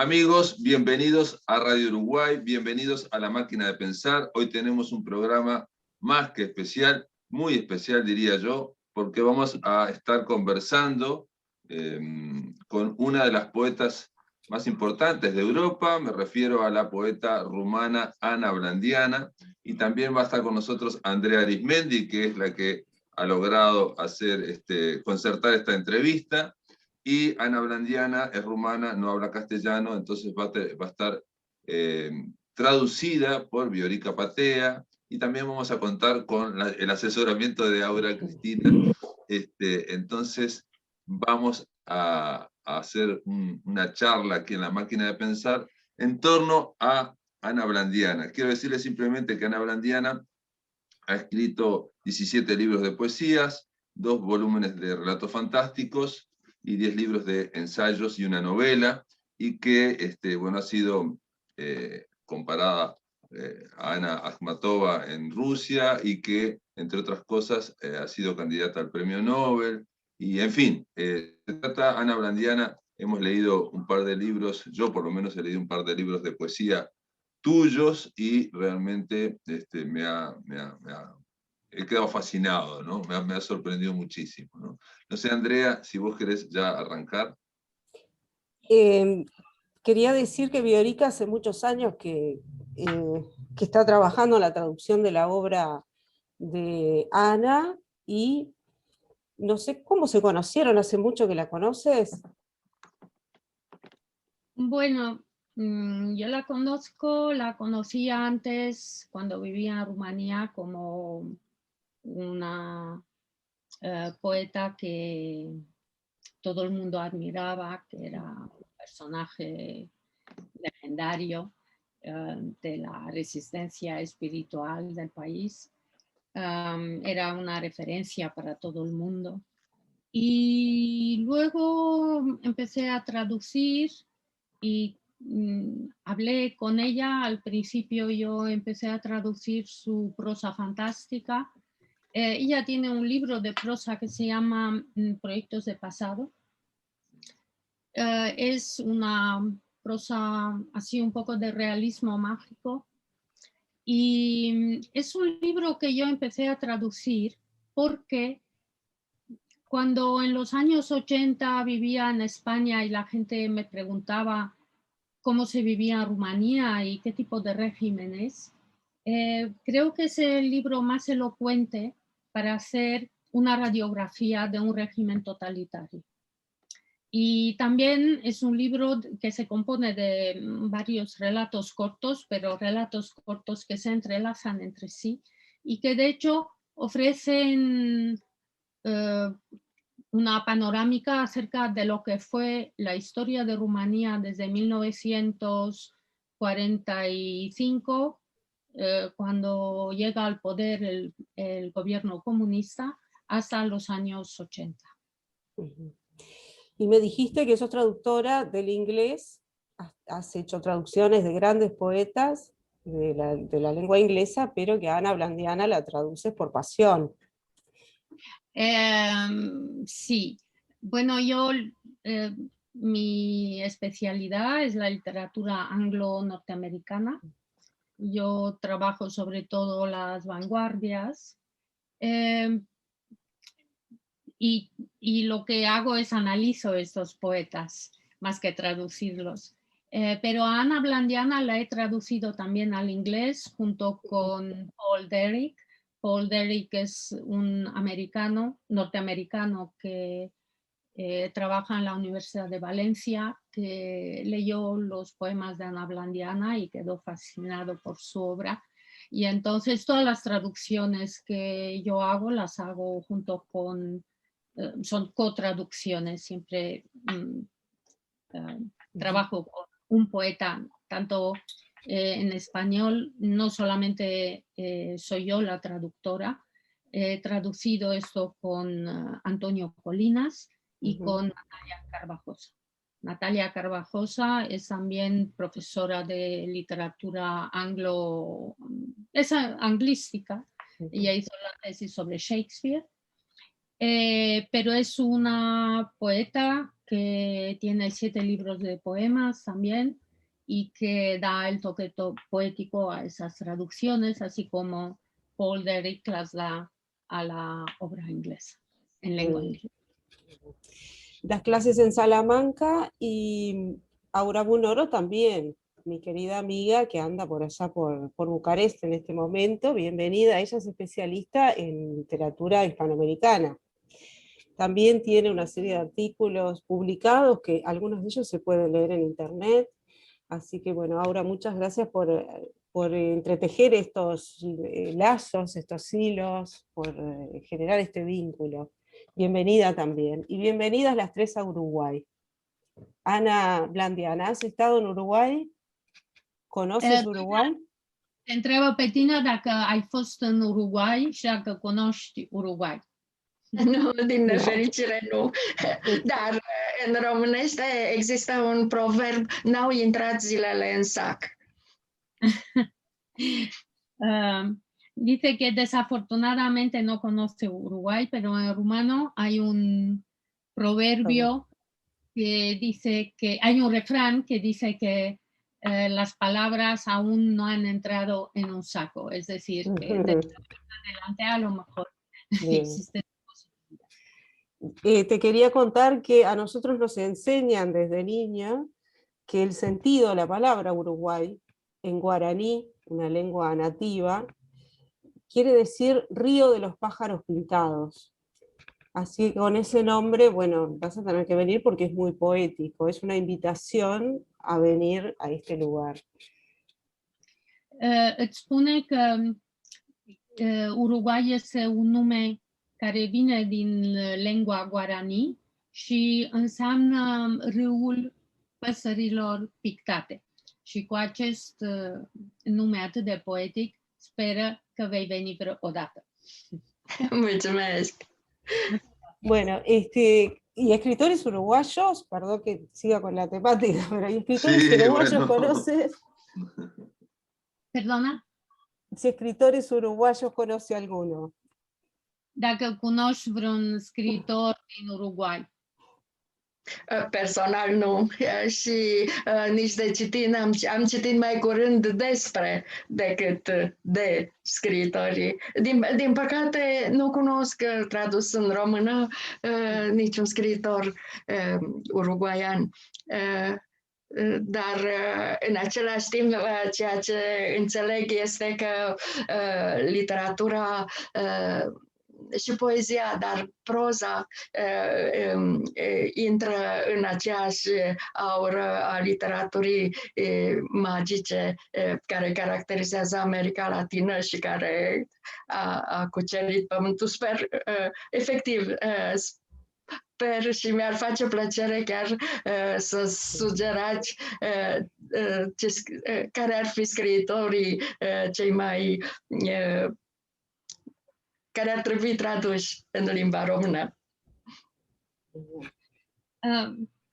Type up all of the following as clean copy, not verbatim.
Amigos, bienvenidos a Radio Uruguay, bienvenidos a La Máquina de Pensar. Hoy tenemos un programa más que especial, muy especial diría yo, porque vamos a estar conversando con una de las poetas más importantes de Europa. Me refiero a la poeta rumana Ana Blandiana, y también va a estar con nosotros Andrea Arismendi, que es la que ha logrado concertar esta entrevista. Y Ana Blandiana es rumana, no habla castellano, entonces va a estar traducida por Viorica Patea, y también vamos a contar con el asesoramiento de Aura Cristina. Entonces vamos a hacer una charla aquí en La Máquina de Pensar en torno a Ana Blandiana. Quiero decirles simplemente que Ana Blandiana ha escrito 17 libros de poesías, 2 volúmenes de relatos fantásticos y 10 libros de ensayos y una novela, y que ha sido comparada a Ana Akhmatova en Rusia, y que, entre otras cosas, ha sido candidata al premio Nobel. Y, en fin, se trata, Ana Blandiana, hemos leído un par de libros, yo por lo menos he leído un par de libros de poesía tuyos, y realmente he quedado fascinado, ¿no? Me ha sorprendido muchísimo, ¿no? No sé, Andrea, si vos querés ya arrancar. Quería decir que Viorica hace muchos años que está trabajando en la traducción de la obra de Ana, y no sé cómo se conocieron, hace mucho que la conoces. Bueno, yo la conocía antes cuando vivía en Rumanía como una poeta que todo el mundo admiraba, que era un personaje legendario de la resistencia espiritual del país. Era una referencia para todo el mundo. Y luego empecé a traducir y hablé con ella. Al principio yo empecé a traducir su prosa fantástica. Ella tiene un libro de prosa que se llama Proyectos de Pasado. Es una prosa así un poco de realismo mágico. Y es un libro que yo empecé a traducir porque cuando en los años 80 vivía en España y la gente me preguntaba cómo se vivía en Rumanía y qué tipo de regímenes, creo que es el libro más elocuente para hacer una radiografía de un régimen totalitario. Y también es un libro que se compone de varios relatos cortos, pero relatos cortos que se entrelazan entre sí y que de hecho ofrecen una panorámica acerca de lo que fue la historia de Rumanía desde 1945, cuando llega al poder el gobierno comunista, hasta los años 80. Y me dijiste que sos traductora del inglés, has hecho traducciones de grandes poetas de la lengua inglesa, pero que a Ana Blandiana la traduces por pasión. Sí, bueno, mi especialidad es la literatura anglo-norteamericana. Yo trabajo sobre todo las vanguardias, y lo que hago es analizo estos poetas más que traducirlos. Pero a Ana Blandiana la he traducido también al inglés junto con Paul Derrick. Paul Derrick es un norteamericano que trabaja en la Universidad de Valencia, que leyó los poemas de Ana Blandiana y quedó fascinado por su obra. Y entonces todas las traducciones que yo hago las hago junto con, son cotraducciones, siempre trabajo con un poeta, tanto en español, no solamente soy yo la traductora, he traducido esto con Antonio Colinas y con Natalia Carvajosa. Natalia Carvajosa es también profesora de literatura es anglística. Ella hizo la tesis sobre Shakespeare, pero es una poeta que tiene 7 libros de poemas también y que da el toque poético a esas traducciones, así como Paul Derrick las da a la obra inglesa, en lengua inglesa. Das clases en Salamanca y Aura Bunoro también, mi querida amiga que anda por allá por Bucarest en este momento. Bienvenida, ella es especialista en literatura hispanoamericana. También tiene una serie de artículos publicados que algunos de ellos se pueden leer en internet. Así que bueno, Aura, muchas gracias por entretejer estos lazos, estos hilos, por generar este vínculo. Bienvenida también. Y bienvenidas las tres a Uruguay. Ana Blandiana, ¿has estado en Uruguay? ¿Conoces Uruguay? Te întreabă pe tine dacă ai fost în Uruguay și dacă cunoști Uruguay. Nu, din nefericire nu. Dar în românește există un proverb, n-au intrat zilele în sac. Dice que desafortunadamente no conoce Uruguay, pero en rumano hay un proverbio que dice que, hay un refrán que dice que las palabras aún no han entrado en un saco, es decir, que de adelante a lo mejor existe. Te quería contar que a nosotros nos enseñan desde niña que el sentido de la palabra Uruguay en guaraní, una lengua nativa, quiere decir río de los pájaros pintados. Así que con ese nombre, bueno, vas a tener que venir porque es muy poético, es una invitación a venir a este lugar. Îți spune că Uruguay este un nume care vine din lingua guarani și înseamnă râul păsărilor pictate. Și cu acest nume atât de poetic, speră că vei veni odată. Mulțumesc! Bueno, y escritores uruguayos, perdón que siga con la temática, pero ¿y escritores uruguayos conoces? Perdona? Si escritores uruguayos conoce alguno. Dacă cunoști vreun scriitor din Uruguay. Personal nu. Și nici de citit, am citit mai curând despre decât de scriitorii. Din păcate nu cunosc tradus în română niciun scriitor uruguaian. Dar în același timp ceea ce înțeleg este că literatura și poezia, dar proza intră în aceeași aură a literaturii magice care caracterizează America Latină și care a cucerit pământul. Sper, efectiv, sper și mi-ar face plăcere chiar să sugerați care ar fi scriitorii cei mai care ar trebui traduși în limba română.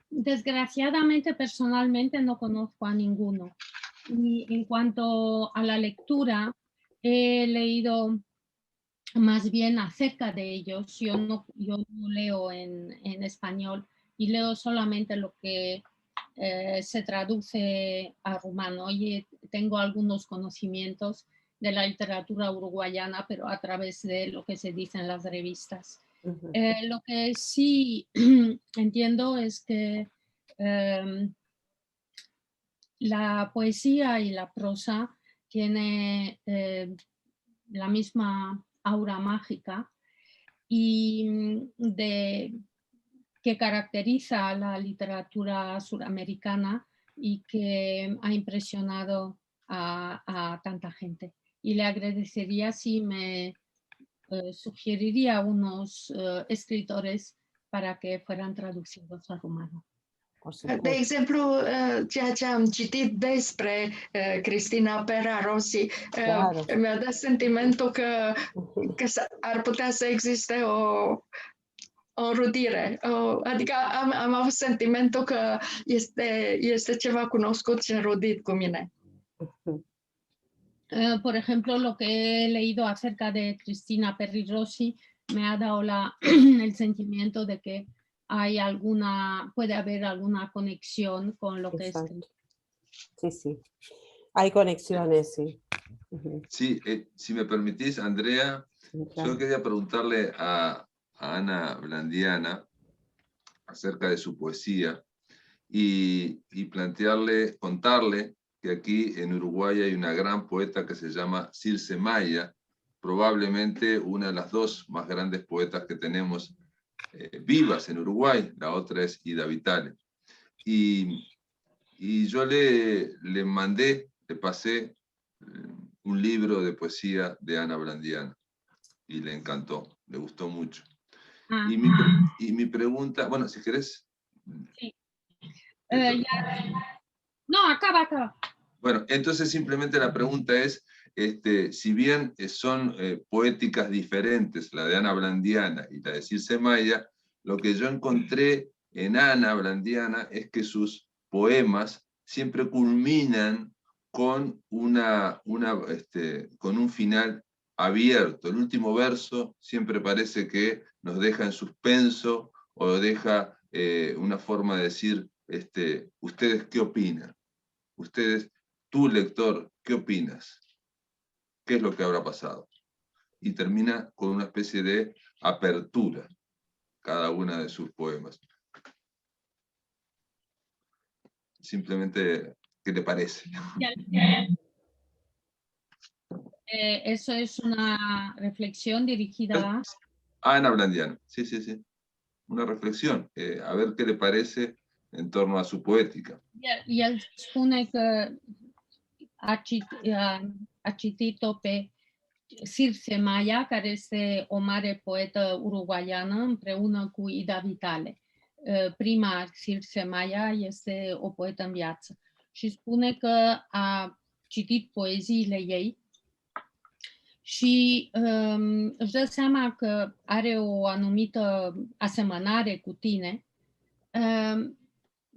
Desgraciadamente, personalmente, no conozco a ninguno. Y en cuanto a la lectura, he leído más bien acerca de ellos. Yo no leo en español y leo solamente lo que se traduce a rumano. Y tengo algunos conocimientos de la literatura uruguayana, pero a través de lo que se dice en las revistas. Lo que sí entiendo es que la poesía y la prosa tiene la misma aura mágica y que caracteriza a la literatura suramericana y que ha impresionado a tanta gente. Y le agradecería si me sugeriría unos escritores para que fueran traducidos al rumano. De exemplu, ceea ce am citit despre Cristina Pera Rossi mi-a dat sentimentul că ar putea să existe o înrudire. Adică am avut sentimentul că este ceva cunoscut și înrudit cu mine. Por ejemplo, lo que he leído acerca de Cristina Perry Rossi me ha dado el sentimiento de que puede haber alguna conexión con lo que es. Exacto. Sí, sí. Hay conexiones, sí. Sí, si me permitís, Andrea, Claro. yo quería preguntarle a Ana Blandiana acerca de su poesía y contarle que aquí en Uruguay hay una gran poeta que se llama Circe Maya, probablemente una de las dos más grandes poetas que tenemos vivas en Uruguay, la otra es Ida Vitale. Y yo le pasé un libro de poesía de Ana Blandiana y le encantó, le gustó mucho. Y mi pregunta, bueno, si querés... Sí. No, acaba. Bueno, entonces simplemente la pregunta es, si bien son poéticas diferentes, la de Ana Blandiana y la de Circe Maya, lo que yo encontré en Ana Blandiana es que sus poemas siempre culminan con, con un final abierto. El último verso siempre parece que nos deja en suspenso o deja una forma de decir, ¿ustedes qué opinan? Ustedes, tú lector, ¿qué opinas? ¿Qué es lo que habrá pasado? Y termina con una especie de apertura, cada una de sus poemas. Simplemente, ¿qué te parece? Eso es una reflexión dirigida a Ana Blandiano, sí, sí, sí. Una reflexión, a ver qué le parece en torno a su poética. El spune că a citit-o pe Circe Maya, care este o mare poetă uruguaiană, împreună cu Ida Vitale. Prima, Circe Maya, este o poetă în viață. Și spune că a citit poeziile ei și își dă seama că are o anumită asemănare cu tine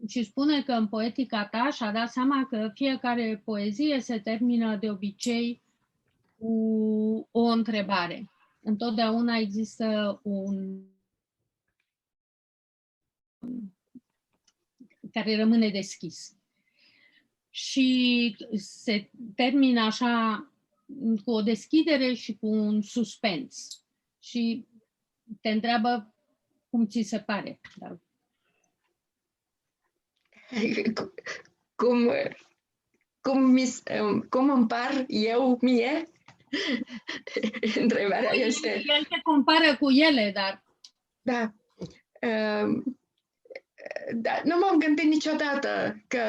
și spune că în poetica ta și-a dat seama că fiecare poezie se termină de obicei cu o întrebare. Întotdeauna există un care rămâne deschis. Și se termină așa cu o deschidere și cu un suspens. Și te întreabă cum ți se pare. Cum îmi par eu mie? Întrebarea este... El te compară cu ele, dar... Da. Da, nu m-am gândit niciodată că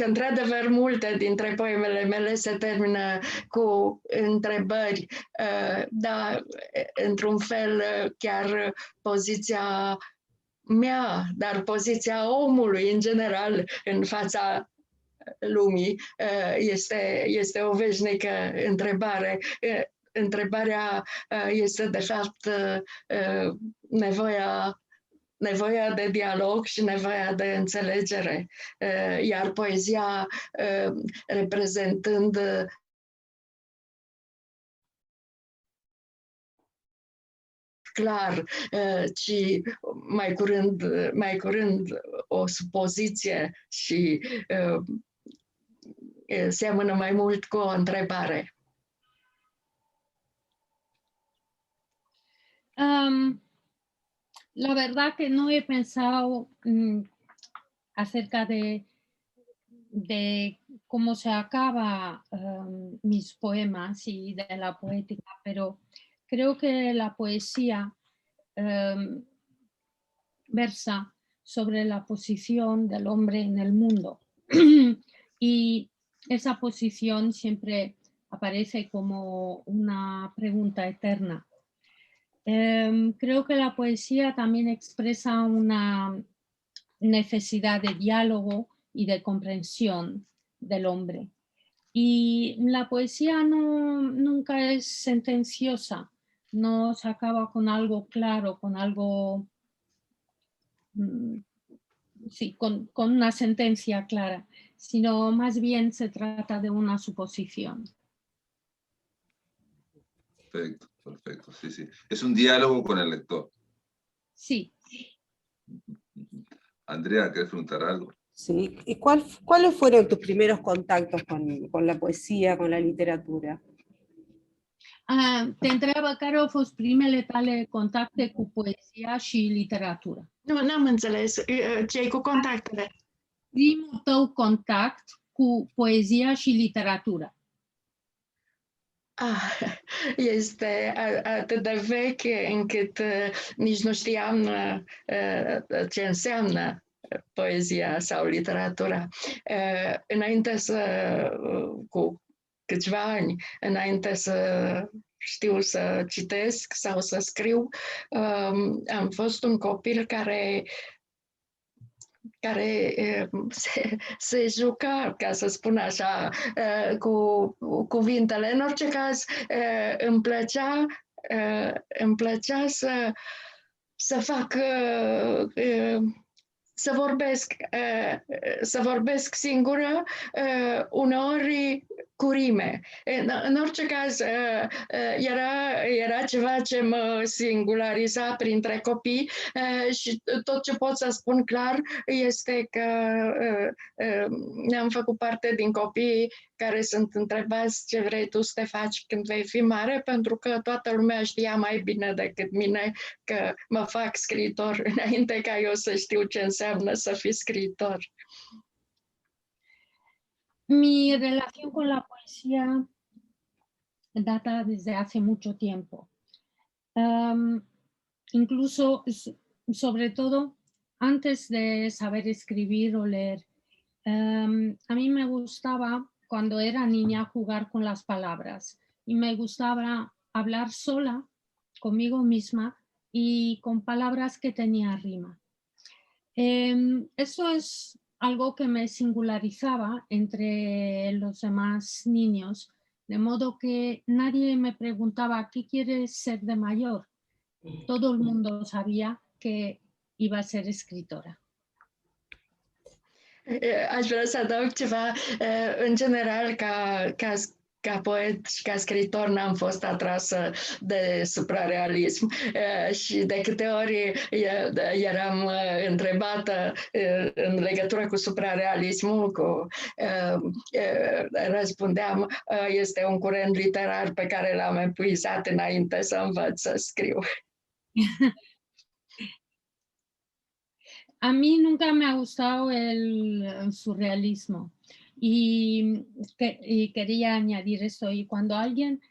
într-adevăr multe dintre poemele mele se termină cu întrebări, dar într-un fel chiar poziția mea, dar poziția omului în general în fața lumii este o veșnică întrebare. Întrebarea este de fapt nevoia de dialog și nevoia de înțelegere, iar poezia reprezentând clar, ci mai curând o supoziție și seamănă mai mult cu o întrebare. La verdad que no he pensado acerca de cómo se acaba mis poemas y de la poética, pero creo que la poesía versa sobre la posición del hombre en el mundo y esa posición siempre aparece como una pregunta eterna. Creo que la poesía también expresa una necesidad de diálogo y de comprensión del hombre. Y la poesía nunca es sentenciosa, no se acaba con algo claro, con algo, sí, con una sentencia clara, sino más bien se trata de una suposición. Perfecto, perfecto, sí, sí. Es un diálogo con el lector. Sí. Andrea, ¿querés preguntar algo? Sí. ¿Y cuáles fueron tus primeros contactos con la poesía, con la literatura? Te întreba care au fost primele tale contacte cu poezia și literatura. Nu, n-am înțeles. Ce-ai cu contactele? Primul tău contact cu poezia și literatura. Este atât de veche încât nici nu știam ce înseamnă poezia sau literatura. Înainte cu câțiva ani, înainte să știu să citesc sau să scriu, am fost un copil care se juca, ca să spun așa, cu cuvintele. În orice caz, îmi plăcea să fac, să vorbesc singură, uneori cu rime. În orice caz, era ceva ce mă singulariza printre copii și tot ce pot să spun clar este că am făcut parte din copiii care sunt întrebați ce vrei tu să te faci când vei fi mare, pentru că toată lumea știa mai bine decât mine că mă fac scriitor înainte ca eu să știu ce înseamnă să fii scriitor. Mi relación con la poesía data desde hace mucho tiempo. Incluso, sobre todo, antes de saber escribir o leer. A mí me gustaba, cuando era niña, jugar con las palabras. Y me gustaba hablar sola, conmigo misma, y con palabras que tenían rima. Eso es algo que me singularizaba entre los demás niños, de modo que nadie me preguntaba ¿qué quieres ser de mayor? Todo el mundo sabía que iba a ser escritora. Aș vrea să adaug ceva. În general, ca poet și ca scriitor n-am fost atrasă de suprarealism și de câte ori eram întrebată în legătură cu suprarealismul, răspundeam, este un curent literar pe care l-am epuizat înainte să învăț să scriu. A mí nunca me ha gustado el surrealismo y quería añadir esto. Y cuando alguien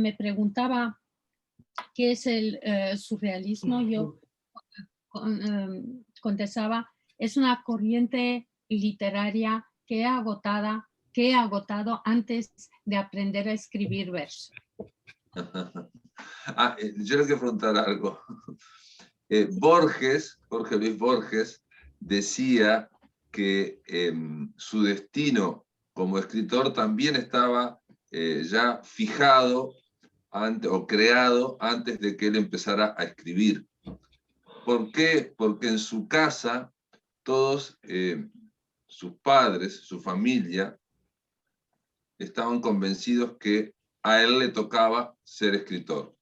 me preguntaba qué es el surrealismo, yo contestaba, es una corriente literaria que he agotado antes de aprender a escribir verso. Yo le quiero preguntar algo. Jorge Luis Borges, decía que su destino como escritor también estaba ya fijado o creado antes de que él empezara a escribir. ¿Por qué? Porque en su casa todos sus padres, su familia, estaban convencidos que a él le tocaba ser escritor.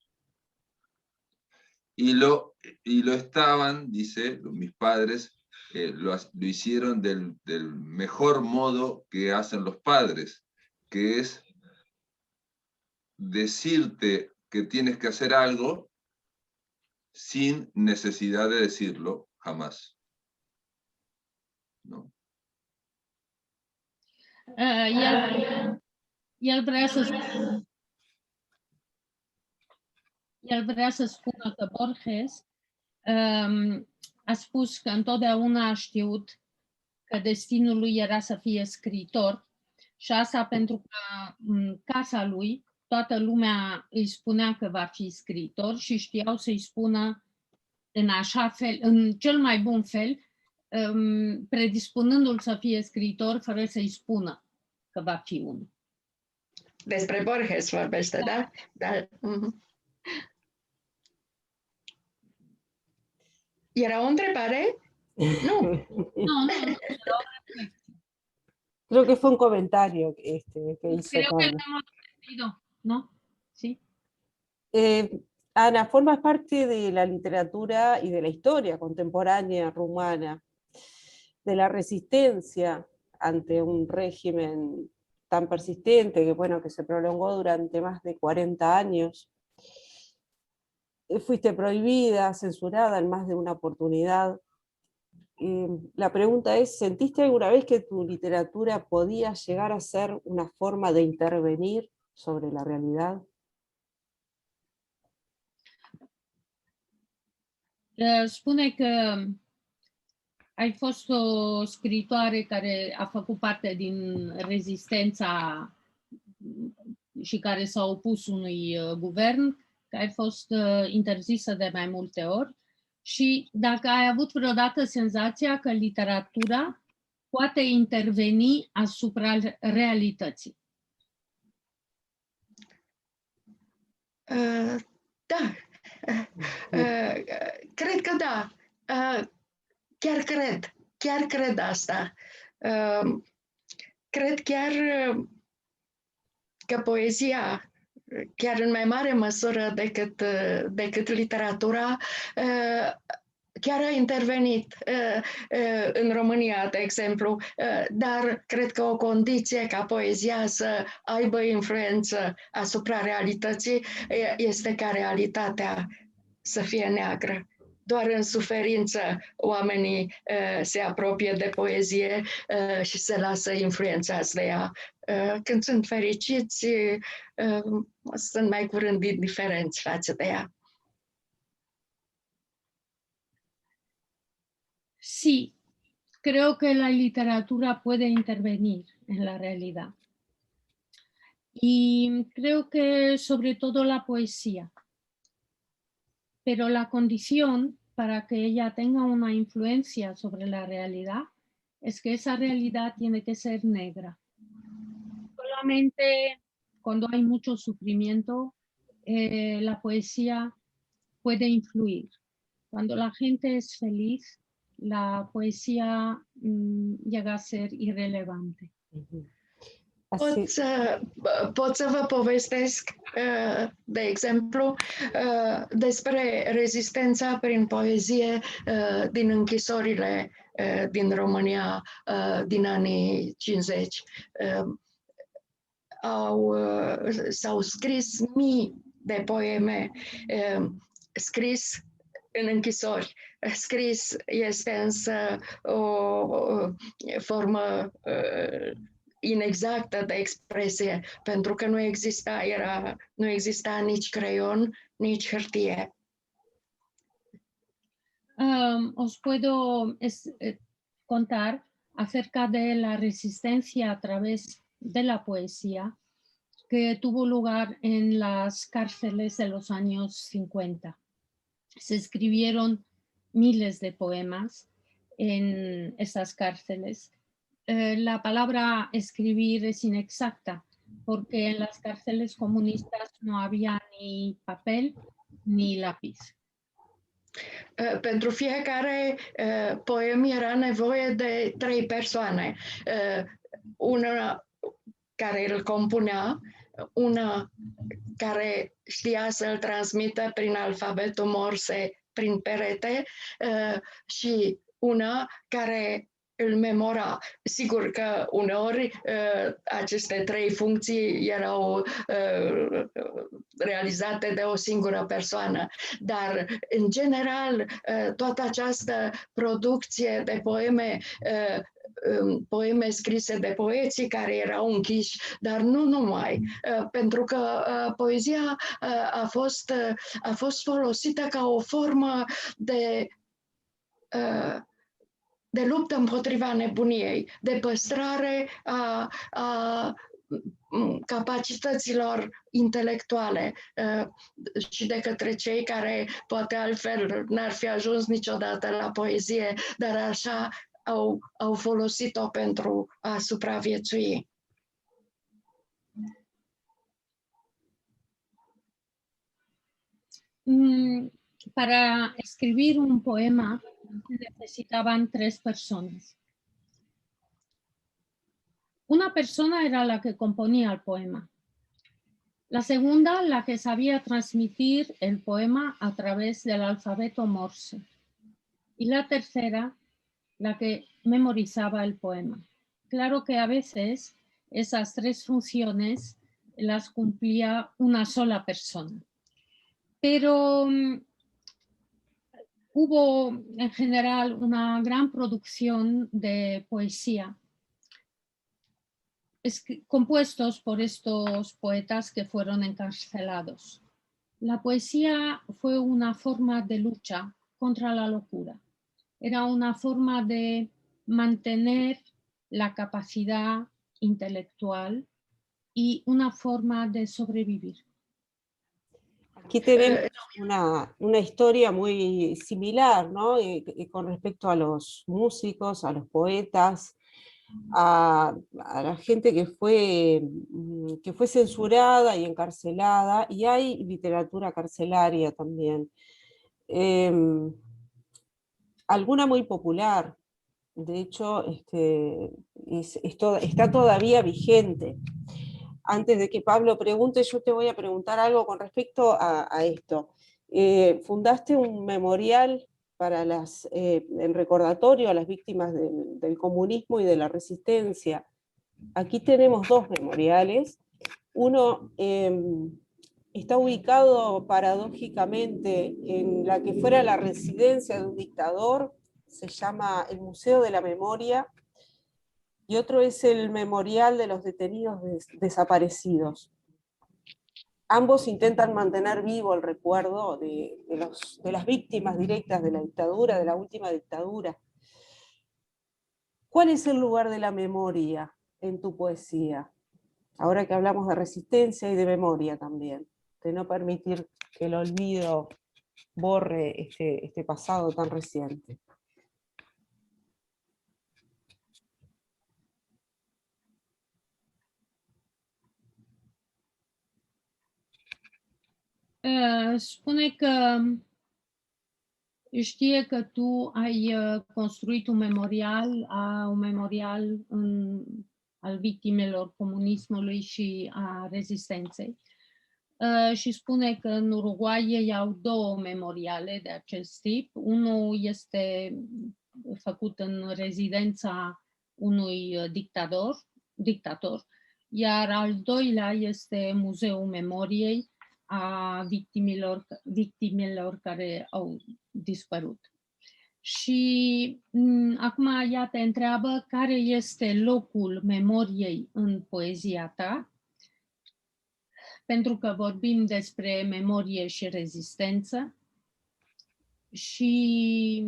Y lo estaban, dice, mis padres, lo hicieron del mejor modo que hacen los padres, que es decirte que tienes que hacer algo sin necesidad de decirlo jamás. ¿No? El vrea să spună că Borges a spus că întotdeauna a știut că destinul lui era să fie scriitor și asta pentru că în casa lui toată lumea îi spunea că va fi scriitor și știau să-i spună în așa fel, în cel mai bun fel, predispunându-l să fie scriitor fără să-i spună că va fi unul. Despre Borges vorbește, da? Da. ¿Era o întrebare? No. Creo que fue un comentario que hizo. Creo que lo hemos entendido, ¿no? Sí. Ana, formas parte de la literatura y de la historia contemporánea rumana, de la resistencia ante un régimen tan persistente que, bueno, que se prolongó durante más de 40 años. Fuiste prohibida, censurada en más de una oportunidad. La pregunta es, ¿sentiste alguna vez que tu literatura podía llegar a ser una forma de intervenir sobre la realidad? Spune că ai fost o scriitoare care a făcut parte din rezistența și care s-a opus unui guvern, că ai fost interzisă de mai multe ori și dacă ai avut vreodată senzația că literatura poate interveni asupra realității. Da, cred că da. Chiar cred asta. Cred chiar că poezia, chiar în mai mare măsură decât literatura, chiar a intervenit în România, de exemplu, dar cred că o condiție ca poezia să aibă influență asupra realității este ca realitatea să fie neagră. Doar în suferință oamenii se apropie de poezie și se lasă influențați de ea. Când sunt fericiți, sunt mai curând indiferenți față de ea. Sí, creo que la literatura puede intervenir en la realidad. Y creo que sobre todo la poesía. Pero la condición para que ella tenga una influencia sobre la realidad es que esa realidad tiene que ser negra. Solamente cuando hay mucho sufrimiento, la poesía puede influir. Cuando la gente es feliz, la poesía llega a ser irrelevante. Pot să vă povestesc, de exemplu, despre rezistența prin poezie din închisorile din România din anii 50. S-au scris mii de poeme scris în închisori. Scris este însă o formă inexactă de expresie, pentru că nu exista nici creion, nici hârtie. Os puedo contar acerca de la resistencia a través de la poesía que tuvo lugar en las cárceles de los años 50. Se escribieron miles de poemas en esas cárceles. La palabra escribir es inexacta porque en las cárceles comunistas no había ni papel ni lápiz. Pentru fiecare poem era nevoie de 3 persoane. Una care îl compunea, una care știa să-l transmită prin alfabetul Morse, prin perete, și una care îl memora. Sigur că uneori aceste 3 funcții erau realizate de o singură persoană, dar în general toată această producție de poeme scrise de poeții care erau închiși, dar nu numai, pentru că poezia a fost folosită ca o formă de luptă împotriva nebuniei, de păstrare a capacităților intelectuale și de către cei care poate altfel n-ar fi ajuns niciodată la poezie, dar așa au folosit-o pentru a supraviețui. Para escribir un poema necesitaban 3 personas. Una persona era la que componía el poema. La segunda, la que sabía transmitir el poema a través del alfabeto Morse. Y la tercera, la que memorizaba el poema. Claro que a veces esas tres funciones las cumplía una sola persona. Pero hubo en general una gran producción de poesía compuestos por estos poetas que fueron encarcelados. La poesía fue una forma de lucha contra la locura. Era una forma de mantener la capacidad intelectual y una forma de sobrevivir. Aquí tenemos una historia muy similar, ¿no? Con respecto a los músicos, a los poetas, a la gente que fue censurada y encarcelada, y hay literatura carcelaria también. Alguna muy popular, de hecho, está todavía vigente. Antes de que Pablo pregunte, yo te voy a preguntar algo con respecto a esto. Fundaste un memorial para en recordatorio a las víctimas del comunismo y de la resistencia. Aquí tenemos dos memoriales. Uno está ubicado paradójicamente en la que fuera la residencia de un dictador, se llama el Museo de la Memoria, y otro es el Memorial de los Detenidos Desaparecidos. Ambos intentan mantener vivo el recuerdo de las víctimas directas de la dictadura, de la última dictadura. ¿Cuál es el lugar de la memoria en tu poesía? Ahora que hablamos de resistencia y de memoria también, de no permitir que el olvido borre este pasado tan reciente. Spune că știe că tu ai construit un memorial al victimelor comunismului și a rezistenței. Și spune că în Uruguay ei au două memoriale de acest tip. Unul este făcut în rezidența unui dictator, iar al doilea este Muzeul Memoriei a victimelor care au dispărut. Și acum ea te întreabă care este locul memoriei în poezia ta, pentru că vorbim despre memorie și rezistență și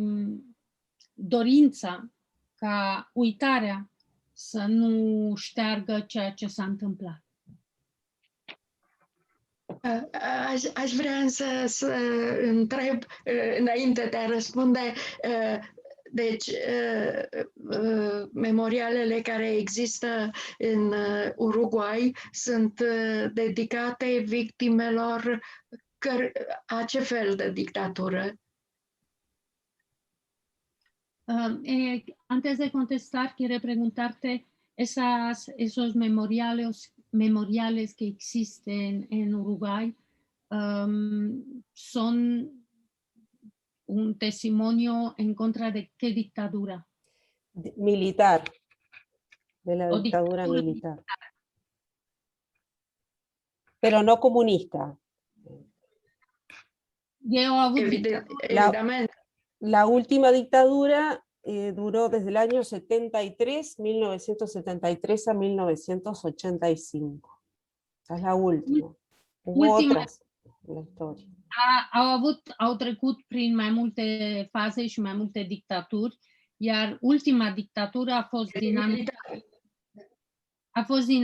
dorința ca uitarea să nu șteargă ceea ce s-a întâmplat. Aș vrea să întreb, înainte de a răspunde, deci memorialele care există în Uruguay sunt dedicate victimelor a ce fel de dictatură? Antes de contestar, quiero preguntarte, esos memoriales que existen en Uruguay son un testimonio en contra de qué dictadura? Militar, de la dictadura militar. Pero no comunista. La última dictadura duró desde el año 1973 a 1985. Esa es la última. Hubo otras en la historia. Au trecut prin mai multe faze și mai multe dictaturi, iar ultima dictatură a fost din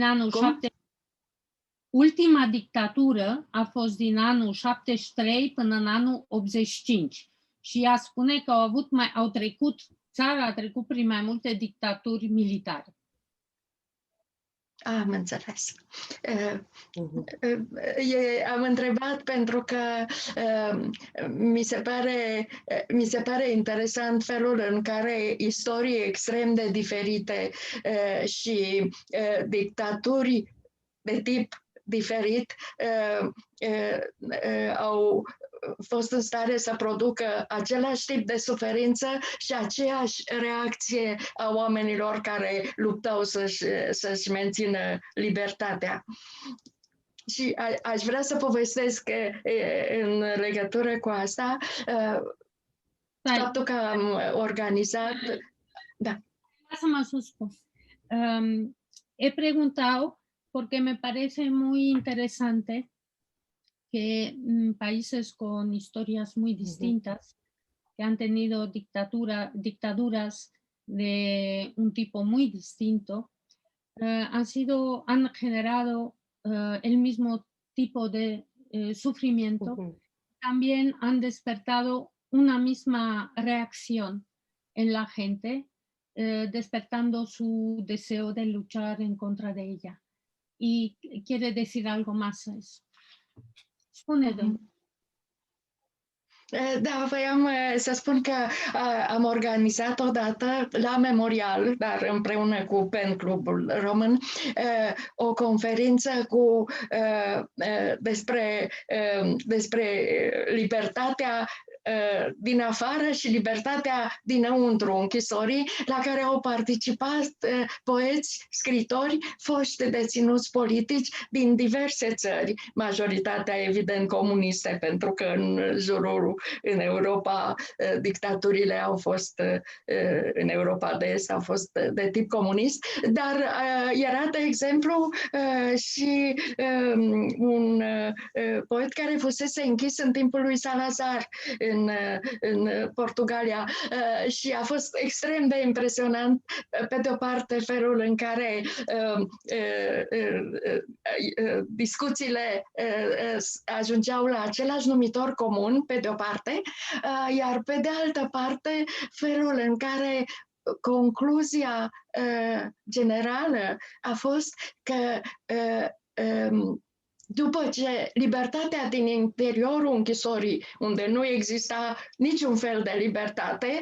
anul 7. Ultima dictatură a fost din anul 73 până în anul 85. Și ea spune că țara a trecut prin mai multe dictaturi militare. Am înțeles. Am întrebat pentru că mi se pare interesant felul în care istorii extrem de diferite și dictaturi de tip diferit au fost în stare să producă același tip de suferință și aceeași reacție a oamenilor care luptau să-și mențină libertatea. Și aș vrea să povestesc în legătură cu asta faptul că am organizat... Da. Pásame a sus. He preguntado porque me parece muy interesante que países con historias muy distintas, que han tenido dictaduras de un tipo muy distinto, han generado el mismo tipo de sufrimiento, también han despertado una misma reacción en la gente, despertando su deseo de luchar en contra de ella. Y quiere decir algo más a eso. Spune-te. Da, voiam să spun că am organizat odată la Memorial, dar împreună cu PEN Clubul Român, o conferință despre libertatea din afară și libertatea dinăuntru închisorii, la care au participat poeți, scritori, foști deținuți politici din diverse țări, majoritatea evident comuniste, pentru că în Europa dictaturile au fost, în Europa de Est au fost de tip comunist, dar era, de exemplu, și un poet care fusese închis în timpul lui Salazar în Portugalia și a fost extrem de impresionant, pe de o parte, felul în care discuțiile ajungeau la același numitor comun, pe de o parte, iar pe de altă parte, felul în care concluzia generală a fost că după ce libertatea din interiorul închisorii, unde nu exista niciun fel de libertate,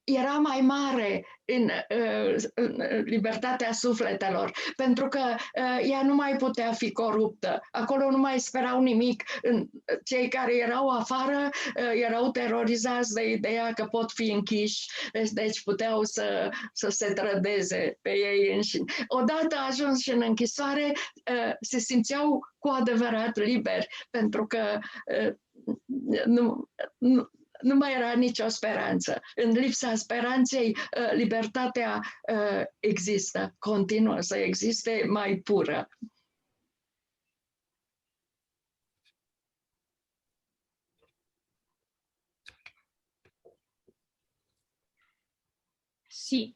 era mai mare în libertatea sufletelor, pentru că ea nu mai putea fi coruptă. Acolo nu mai sperau nimic. Cei care erau afară erau terorizați de ideea că pot fi închiși, deci puteau să se trădeze pe ei înșine. Odată ajunși în închisoare, se simțeau cu adevărat liberi, pentru că nu mai era nicio speranță. În lipsa speranței, libertatea există, continuă să existe mai pură. Sí.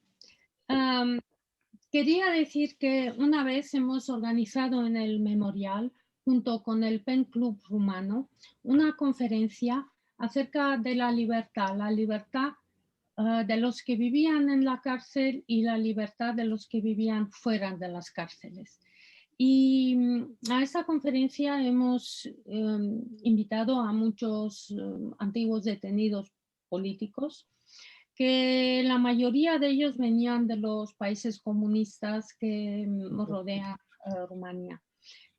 Quería decir que una vez hemos organizado en el Memorial, junto con el PEN Club Rumano, una conferencia acerca de la libertad de los que vivían en la cárcel y la libertad de los que vivían fuera de las cárceles. Y a esta conferencia hemos invitado a muchos antiguos detenidos políticos, que la mayoría de ellos venían de los países comunistas que rodean Rumanía.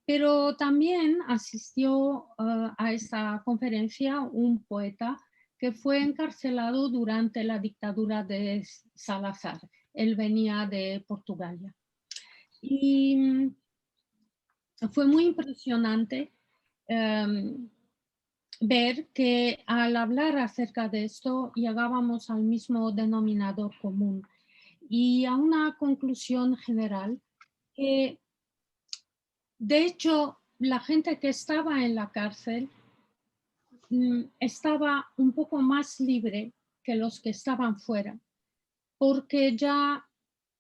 Pero también asistió a esta conferencia un poeta que fue encarcelado durante la dictadura de Salazar. Él venía de Portugal. Y fue muy impresionante ver que al hablar acerca de esto llegábamos al mismo denominador común y a una conclusión general que, de hecho, la gente que estaba en la cárcel estaba un poco más libre que los que estaban fuera, porque ya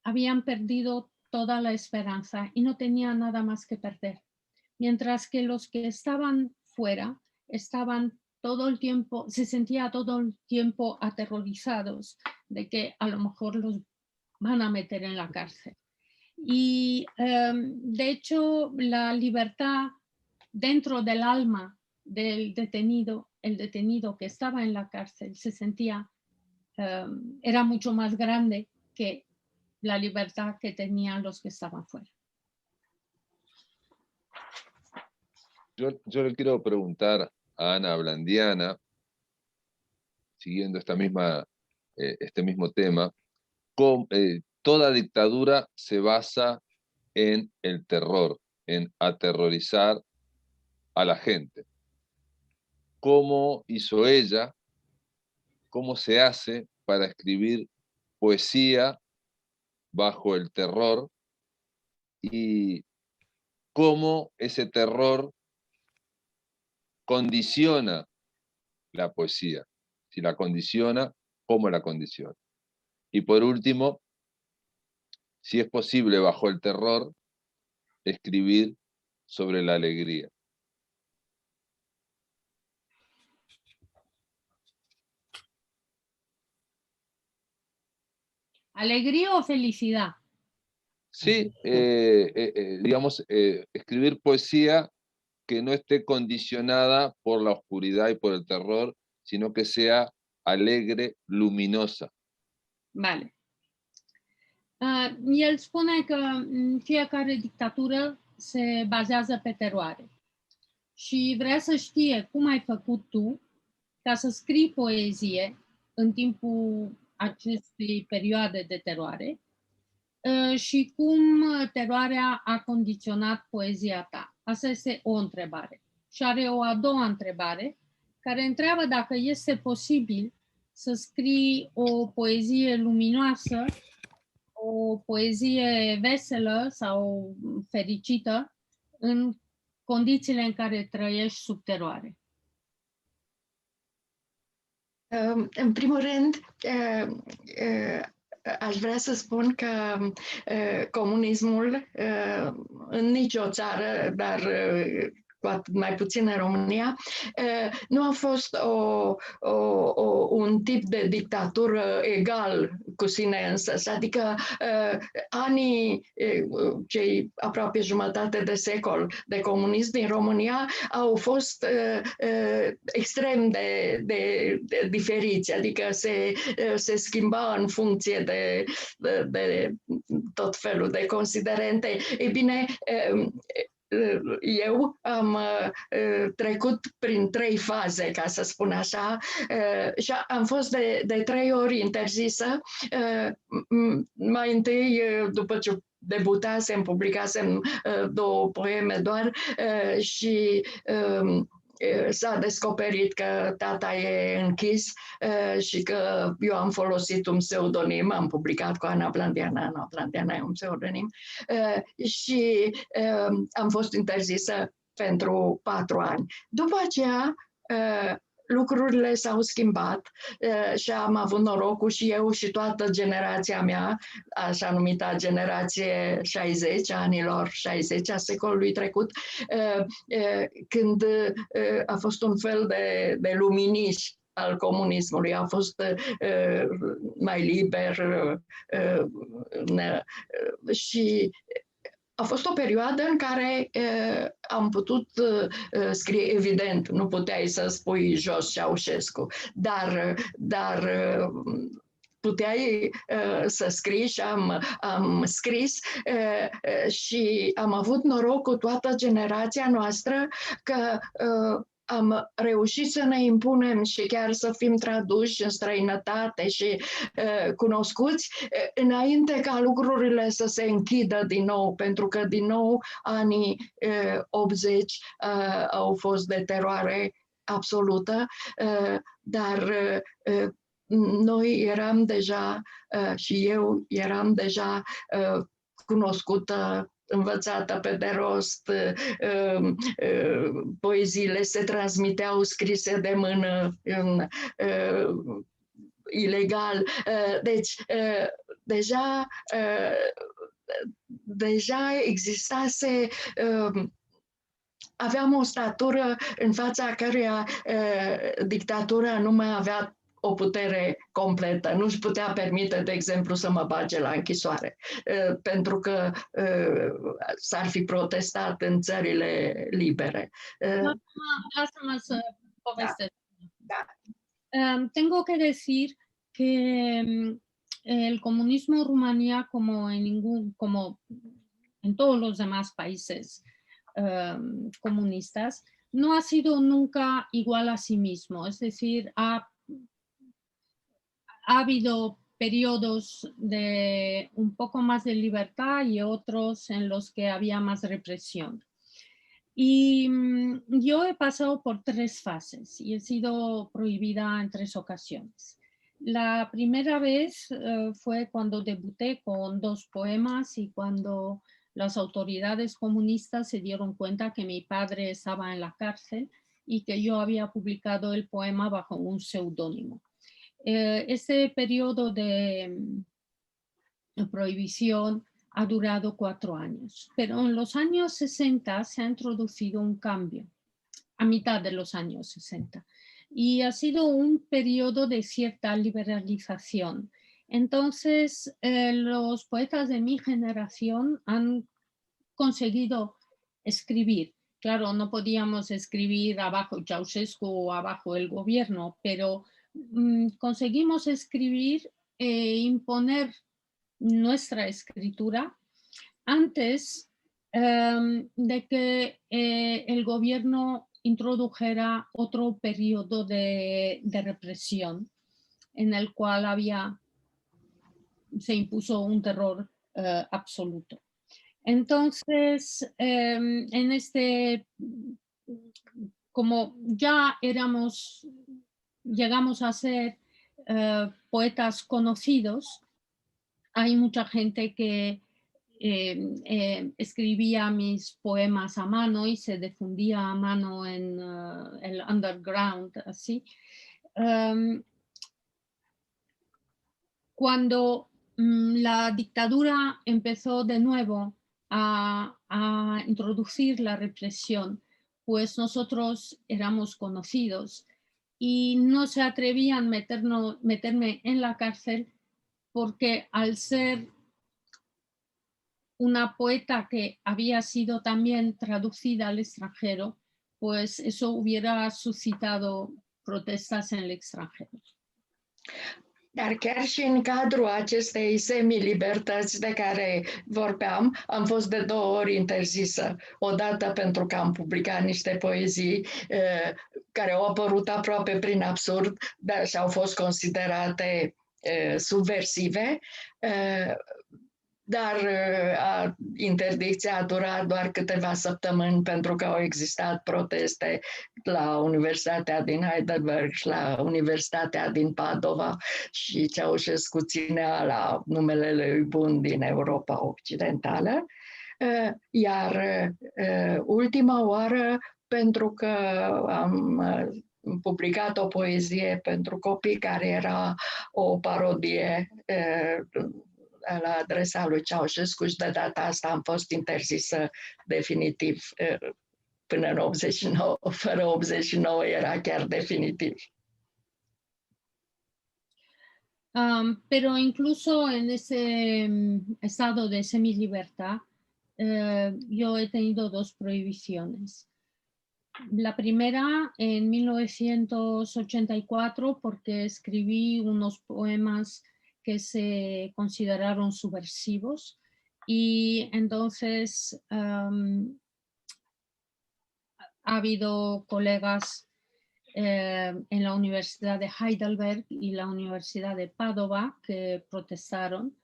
habían perdido toda la esperanza y no tenían nada más que perder. Mientras que los que estaban fuera estaban todo el tiempo, se sentían todo el tiempo aterrorizados de que a lo mejor los van a meter en la cárcel. Y de hecho la libertad dentro del alma del detenido, el detenido que estaba en la cárcel se sentía, era mucho más grande que la libertad que tenían los que estaban fuera. Yo le quiero preguntar a Ana Blandiana, siguiendo este mismo tema, toda dictadura se basa en el terror, en aterrorizar a la gente. ¿Cómo hizo ella? ¿Cómo se hace para escribir poesía bajo el terror? Y cómo ese terror condiciona la poesía. Si la condiciona, ¿cómo la condiciona? Y por último, si es posible bajo el terror escribir sobre la alegría. ¿Alegría o felicidad? Sí, digamos, escribir poesía que no esté condicionada por la oscuridad y por el terror, sino que sea alegre, luminosa. Vale. El spune că fiecare dictatură se bazează pe teroare și vrea să știe cum ai făcut tu ca să scrii poezie în timpul acestei perioade de teroare și cum teroarea a condiționat poezia ta. Asta este o întrebare. Și are o a doua întrebare care întreabă dacă este posibil să scrii o poezie luminoasă, o poezie veselă sau fericită în condițiile în care trăiești sub teroare. În primul rând, aș vrea să spun că comunismul în nicio țară, dar cu atât mai puțin în România, nu a fost un tip de dictatură egal cu sine însăși. Adică cei aproape jumătate de secol de comunism din România au fost extrem de diferiți, adică se schimba în funcție de tot felul de considerente. Ei bine, eu am trecut prin 3 faze, ca să spun așa, și am fost de 3 ori interzisă. Mai întâi, după ce debutasem, publicasem 2 poeme doar și s-a descoperit că tata e închis și că eu am folosit un pseudonim, am publicat cu Ana Blandiana, Ana Blandiana e un pseudonim, și am fost interzisă pentru 4 ani. După aceea, lucrurile s-au schimbat și am avut norocul și eu și toată generația mea, așa numita generație 60, anilor 60 a secolului trecut, când a fost un fel de luminiș al comunismului, a fost mai liber și a fost o perioadă în care am putut scrie, evident, nu puteai să spui jos Ceaușescu, dar puteai să scrii și am scris și am avut noroc cu toată generația noastră că am reușit să ne impunem și chiar să fim traduși în străinătate și cunoscuți înainte ca lucrurile să se închidă din nou, pentru că din nou anii 80 au fost de teroare absolută, dar noi eram deja și eu eram deja cunoscută, învățată pe de rost, poeziile se transmiteau scrise de mână, ilegal. Deci, deja existase, aveam o statură în fața căreia dictatura nu mai avea o putere completă. Nu își putea permite, de exemplu, să mă bage la închisoare, pentru că s-ar fi protestat în țările libere. Lasă-mă să povestesc. Da. Tengo que decir que el comunismo en Rumanía, como en todos los demás países, comunistas, no ha sido nunca igual a sí mismo. Es decir, ha habido periodos de un poco más de libertad y otros en los que había más represión. Y yo he pasado por 3 fases y he sido prohibida en 3 ocasiones. La primera vez fue cuando debuté con 2 poemas y cuando las autoridades comunistas se dieron cuenta que mi padre estaba en la cárcel y que yo había publicado el poema bajo un seudónimo. Ese periodo de prohibición ha durado 4 años, pero en los años 60 se ha introducido un cambio, a mitad de los años 60, y ha sido un periodo de cierta liberalización. Entonces, los poetas de mi generación han conseguido escribir. Claro, no podíamos escribir abajo Ceausescu o abajo el gobierno, pero conseguimos escribir e imponer nuestra escritura antes de que el gobierno introdujera otro periodo de represión en el cual se impuso un terror absoluto. Entonces, como ya llegamos a ser poetas conocidos, hay mucha gente que escribía mis poemas a mano y se difundía a mano en el underground, así. Cuando la dictadura empezó de nuevo a introducir la represión, pues nosotros éramos conocidos y no se atrevían a meterme en la cárcel porque al ser una poeta que había sido también traducida al extranjero, pues eso hubiera suscitado protestas en el extranjero. Dar chiar și în cadrul acestei semi-libertăți de care vorbeam, am fost de 2 ori interzisă. Odată pentru că am publicat niște poezii care au apărut aproape prin absurd, dar și au fost considerate subversive, dar interdicția a durat doar câteva săptămâni pentru că au existat proteste la Universitatea din Heidelberg și la Universitatea din Padova și Ceaușescu ținea la numele lui bun din Europa Occidentală. Iar ultima oară, pentru că am publicat o poezie pentru copii care era o parodie la adresa lui Ceaușescu și de data asta am fost interzisă definitiv până în 89, fără 89 era chiar definitiv. Pero incluso en ese estado de semilibertad, yo he tenido 2 prohibiciones. La primera en 1984 porque escribí unos poemas que se consideraron subversivos y entonces ha habido colegas en la Universidad de Heidelberg y la Universidad de Padova que protestaron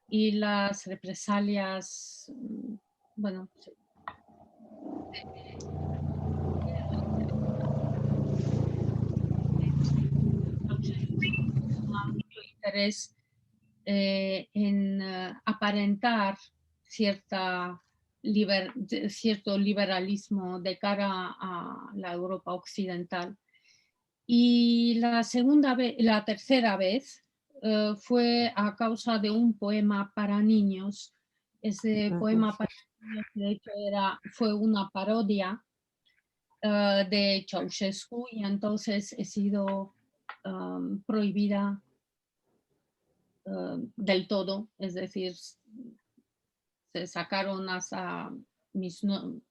y las represalias, bueno, mucho interés en aparentar cierto liberalismo de cara a la Europa occidental. Y la tercera vez fue a causa de un poema para niños. Ese poema para niños, de hecho, fue una parodia de Ceausescu y entonces he sido prohibida del todo, es decir, se sacaron hasta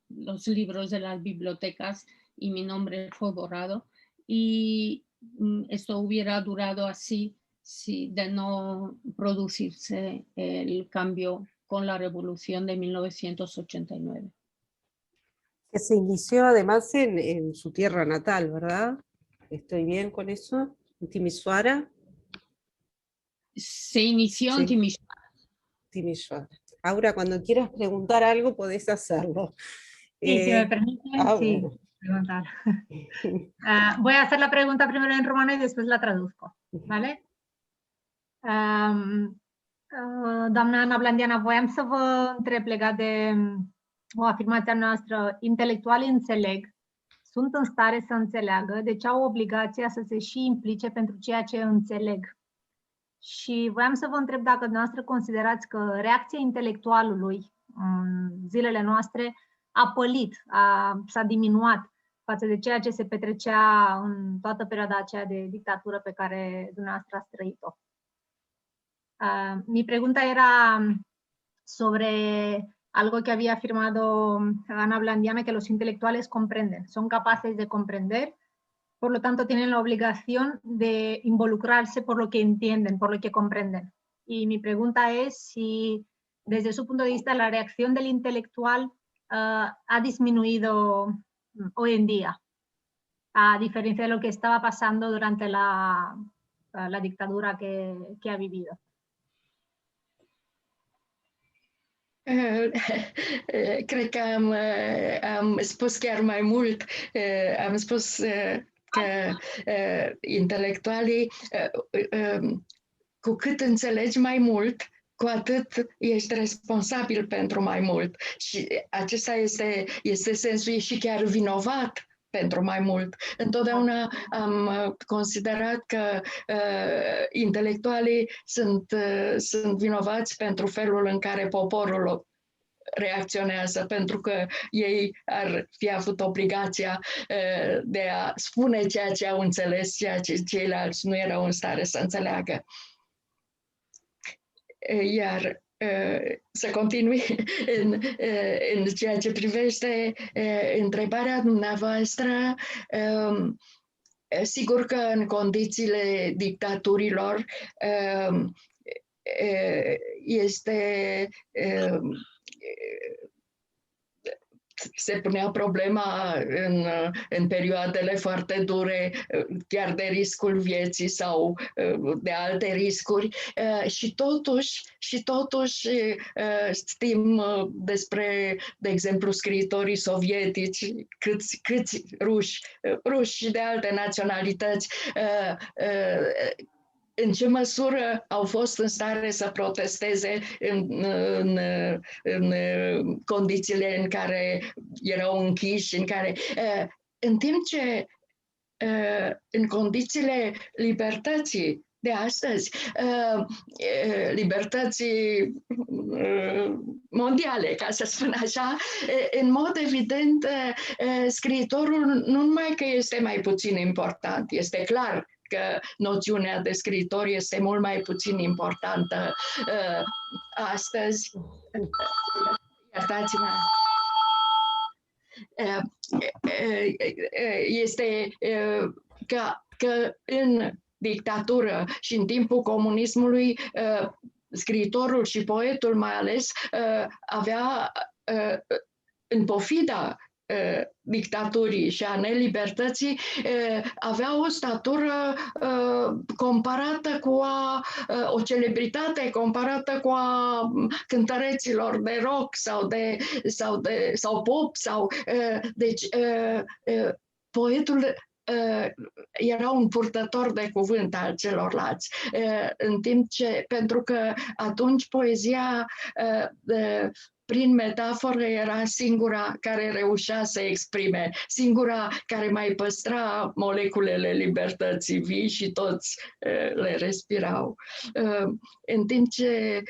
los libros de las bibliotecas y mi nombre fue borrado y esto hubiera durado así de no producirse el cambio con la revolución de 1989. Que se inició además en su tierra natal, ¿verdad? ¿Estoy bien con eso? ¿En Timisoara? Se inició en Sí. Timisoara. Timisoara. Aura, cuando quieras preguntar algo, podés hacerlo. Sí, si me permiten, sí, Bueno. preguntar. Voy a hacer la pregunta primero en rumano y después la traduzco, ¿vale? Doamna Ana Blandiana, voiam să vă întreb legat de o afirmație noastră. Intelectualii înțeleg, sunt în stare să înțeleagă, deci au obligația să se și implice pentru ceea ce înțeleg. Și voiam să vă întreb dacă dumneavoastră considerați că reacția intelectualului în zilele noastre a pălit, s-a diminuat față de ceea ce se petrecea în toată perioada aceea de dictatură pe care dumneavoastră ați trăit-o. Mi pregunta era sobre algo que había afirmado Ana Blandiana, que los intelectuales comprenden, son capaces de comprender, por lo tanto tienen la obligación de involucrarse por lo que entienden, por lo que comprenden. Y mi pregunta es si desde su punto de vista la reacción del intelectual ha disminuido hoy en día, a diferencia de lo que estaba pasando durante la dictadura que ha vivido. Cred că am spus chiar mai mult. Am spus că intelectualii, cu cât înțelegi mai mult, cu atât ești responsabil pentru mai mult. Și acesta este sensul, și chiar vinovat pentru mai mult. Întotdeauna am considerat că intelectualii sunt vinovați pentru felul în care poporul reacționează, pentru că ei ar fi avut obligația de a spune ceea ce au înțeles, ceea ce ceilalți nu erau în stare să înțeleagă. Iar să continui în ceea ce privește întrebarea dumneavoastră, sigur că în condițiile dictaturilor se punea problema în perioadele foarte dure, chiar de riscul vieții sau de alte riscuri, și totuși știm despre, de exemplu, scriitorii sovietici, câți ruși și de alte naționalități, în ce măsură au fost în stare să protesteze în condițiile în care erau închiși, în timp ce în condițiile libertății de astăzi, libertății mondiale, ca să spun așa, în mod evident, scriitorul nu numai că este mai puțin important, este clar că noțiunea de scriitor este mult mai puțin importantă astăzi. Iertați-mă. Este că în dictatură și în timpul comunismului, scriitorul și poetul mai ales avea, în pofida dictaturii și a nelibertății, avea o statură comparată cu o celebritate comparată cu a cântăreților de rock sau pop deci poetul era un purtător de cuvânt al celorlalți, în timp ce, pentru că atunci poezia prin metaforă era singura care reușea să exprime, singura care mai păstra moleculele libertății vii și toți le respirau. În timp ce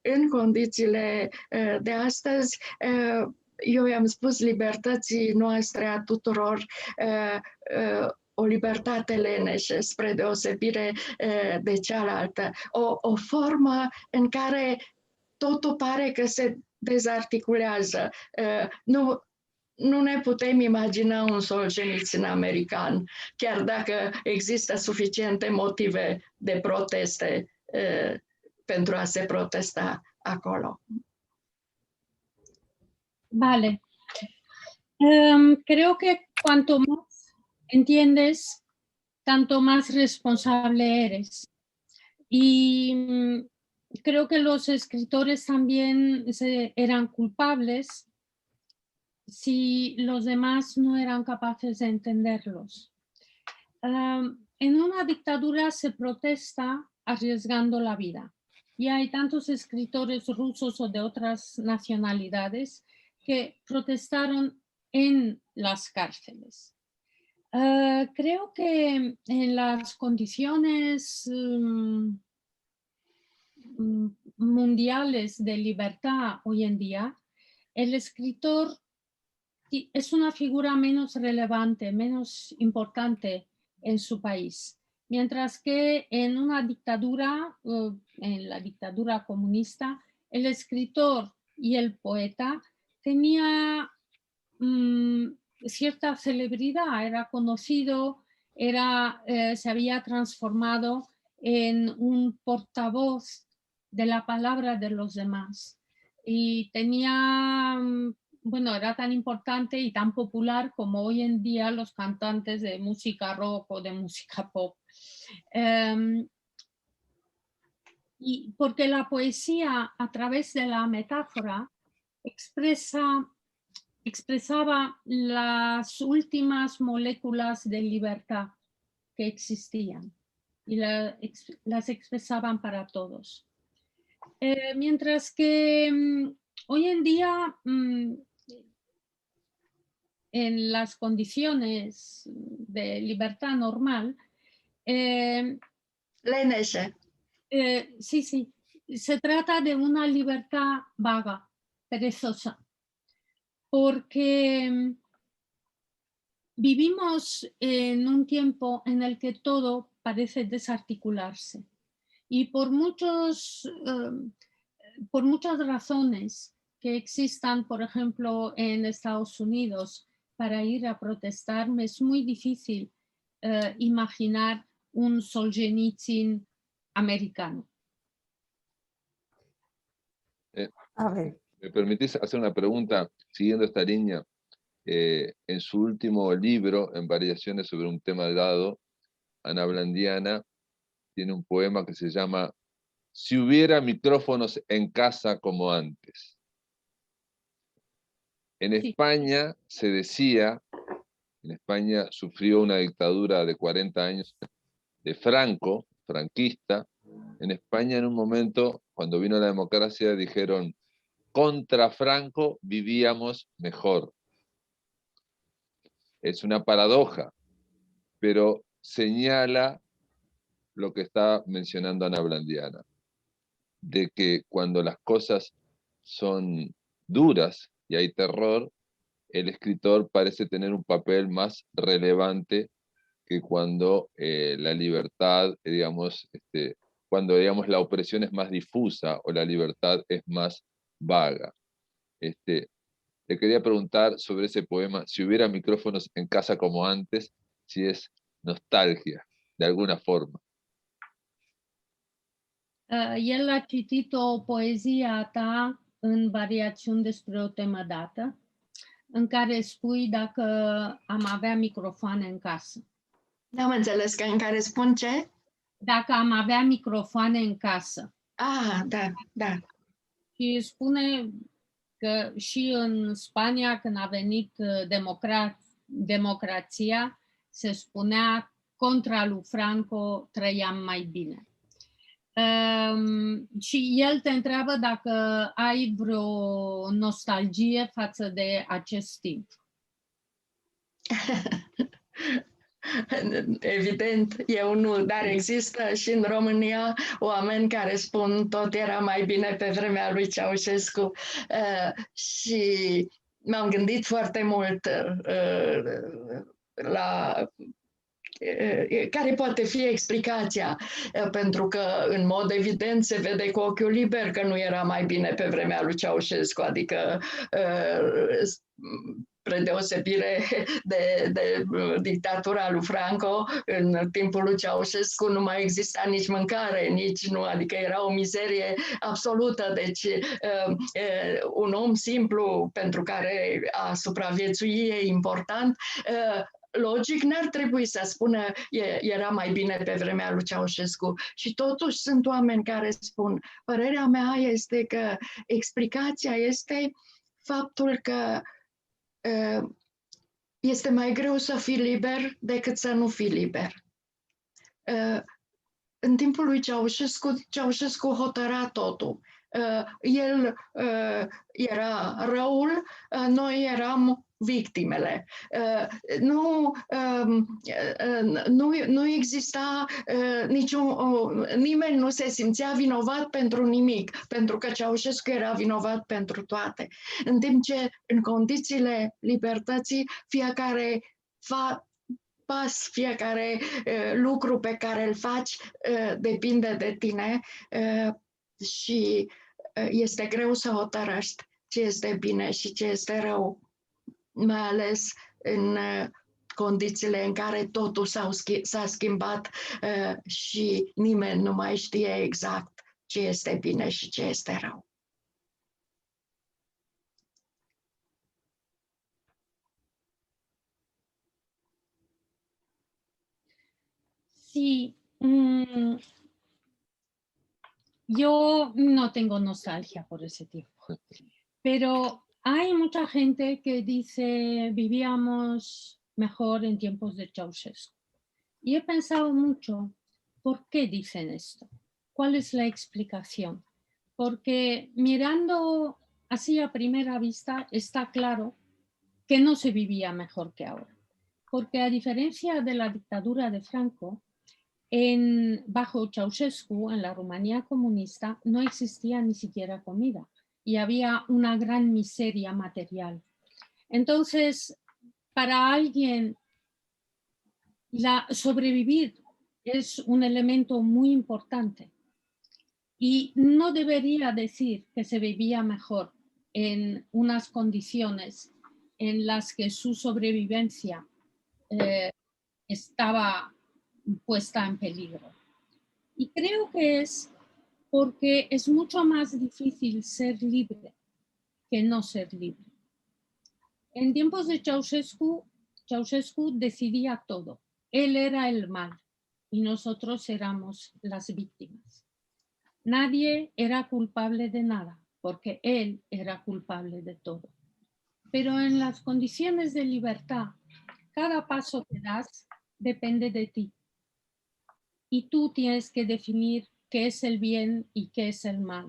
în condițiile de astăzi, eu i-am spus libertății noastre a tuturor o libertate leneșă, spre deosebire de cealaltă, o formă în care totul pare că se dezarticulează. Nu ne putem imagina un Solzhenitsyn american, chiar dacă există suficiente motive de proteste pentru a se protesta acolo. Vale. Creo que cuanto más entiendes, tanto más responsable eres. Y creo que los escritores también eran culpables si los demás no eran capaces de entenderlos. En una dictadura se protesta arriesgando la vida. Y hay tantos escritores rusos o de otras nacionalidades que protestaron en las cárceles. Creo que en las condiciones mundiales de libertad hoy en día, el escritor es una figura menos relevante, menos importante en su país. Mientras que en una dictadura, en la dictadura comunista, el escritor y el poeta tenía cierta celebridad, era conocido, se había transformado en un portavoz de la palabra de los demás. Y tenía, bueno, era tan importante y tan popular como hoy en día los cantantes de música rock o de música pop. Y porque la poesía, a través de la metáfora, expresaba las últimas moléculas de libertad que existían y las expresaban para todos. Mientras que hoy en día, en las condiciones de libertad normal, sí, se trata de una libertad vaga, perezosa, porque vivimos en un tiempo en el que todo parece desarticularse y por muchas razones que existan, por ejemplo, en Estados Unidos para ir a protestar, me es muy difícil imaginar un Solzhenitsyn americano. ¿Me permitís hacer una pregunta siguiendo esta línea? En su último libro, en variaciones sobre un tema dado, Ana Blandiana tiene un poema que se llama Si hubiera micrófonos en casa como antes. En España se decía, en España sufrió una dictadura de 40 años de Franco, franquista. En España en un momento, cuando vino la democracia, dijeron, contra Franco vivíamos mejor. Es una paradoja, pero señala lo que está mencionando Ana Blandiana, de que cuando las cosas son duras y hay terror, el escritor parece tener un papel más relevante que cuando la libertad, cuando la opresión es más difusa o la libertad es más vaga. Le quería preguntar sobre ese poema, si hubiera micrófonos en casa como antes, si es nostalgia, de alguna forma. El a citit o poezie a ta în variațiuni despre o temă dată, în care spui dacă am avea microfoane în casă. N-am înțeles că în care spun ce? Dacă am avea microfoane în casă. Ah, da. Și spune că și în Spania, când a venit democrația, se spunea contra lui Franco trăiam mai bine. Și el te întreabă dacă ai vreo nostalgie față de acest timp. Evident, eu nu, dar există și în România oameni care spun tot era mai bine pe vremea lui Ceaușescu și m-am gândit foarte mult la care poate fi explicația? Pentru că, în mod evident, se vede cu ochiul liber că nu era mai bine pe vremea lui Ceaușescu, adică spre deosebire de dictatura lui Franco, în timpul lui Ceaușescu nu mai exista nici mâncare, nici nu, adică era o mizerie absolută. Deci un om simplu pentru care a supraviețui e important, logic n-ar trebui să spună era mai bine pe vremea lui Ceaușescu. Și totuși sunt oameni care spun, părerea mea este că explicația este faptul că este mai greu să fii liber decât să nu fii liber. În timpul lui Ceaușescu hotăra totul. El era răul, noi eram victimele. Nu exista nimeni nu se simțea vinovat pentru nimic, pentru că Ceaușescu era vinovat pentru toate. În timp ce, în condițiile libertății, fiecare pas, fiecare lucru pe care îl faci depinde de tine și este greu să hotărăști ce este bine și ce este rău, mai ales în condițiile în care totul s-a schimbat și nimeni nu mai știe exact ce este bine și ce este rău. Sí, yo no tengo nostalgia por ese tiempo, pero hay mucha gente que dice vivíamos mejor en tiempos de Ceausescu. Y he pensado mucho, ¿por qué dicen esto? ¿Cuál es la explicación? Porque mirando así a primera vista está claro que no se vivía mejor que ahora. Porque a diferencia de la dictadura de Franco, bajo Ceausescu, en la Rumanía comunista, no existía ni siquiera comida y había una gran miseria material. Entonces, para alguien, sobrevivir es un elemento muy importante y no debería decir que se vivía mejor en unas condiciones en las que su sobrevivencia estaba puesta en peligro. Y creo que es porque es mucho más difícil ser libre que no ser libre. En tiempos de Ceausescu decidía todo. Él era el mal y nosotros éramos las víctimas. Nadie era culpable de nada porque él era culpable de todo. Pero en las condiciones de libertad, cada paso que das depende de ti. Y tú tienes que definir qué es el bien y qué es el mal,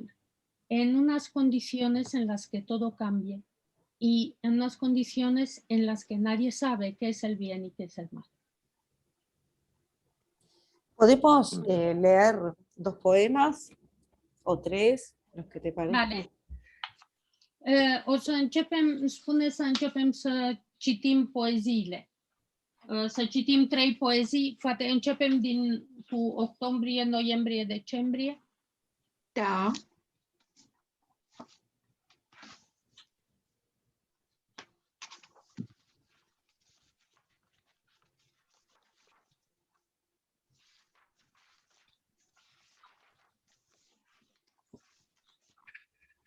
en unas condiciones en las que todo cambie y en unas condiciones en las que nadie sabe qué es el bien y qué es el mal. ¿Podemos leer 2 poemas o 3, los que te parezcan? Vale. O să începem, spune să începem să citim poeziile. Să citim 3 poezii, poate începem cu octombrie, noiembrie, decembrie. Da.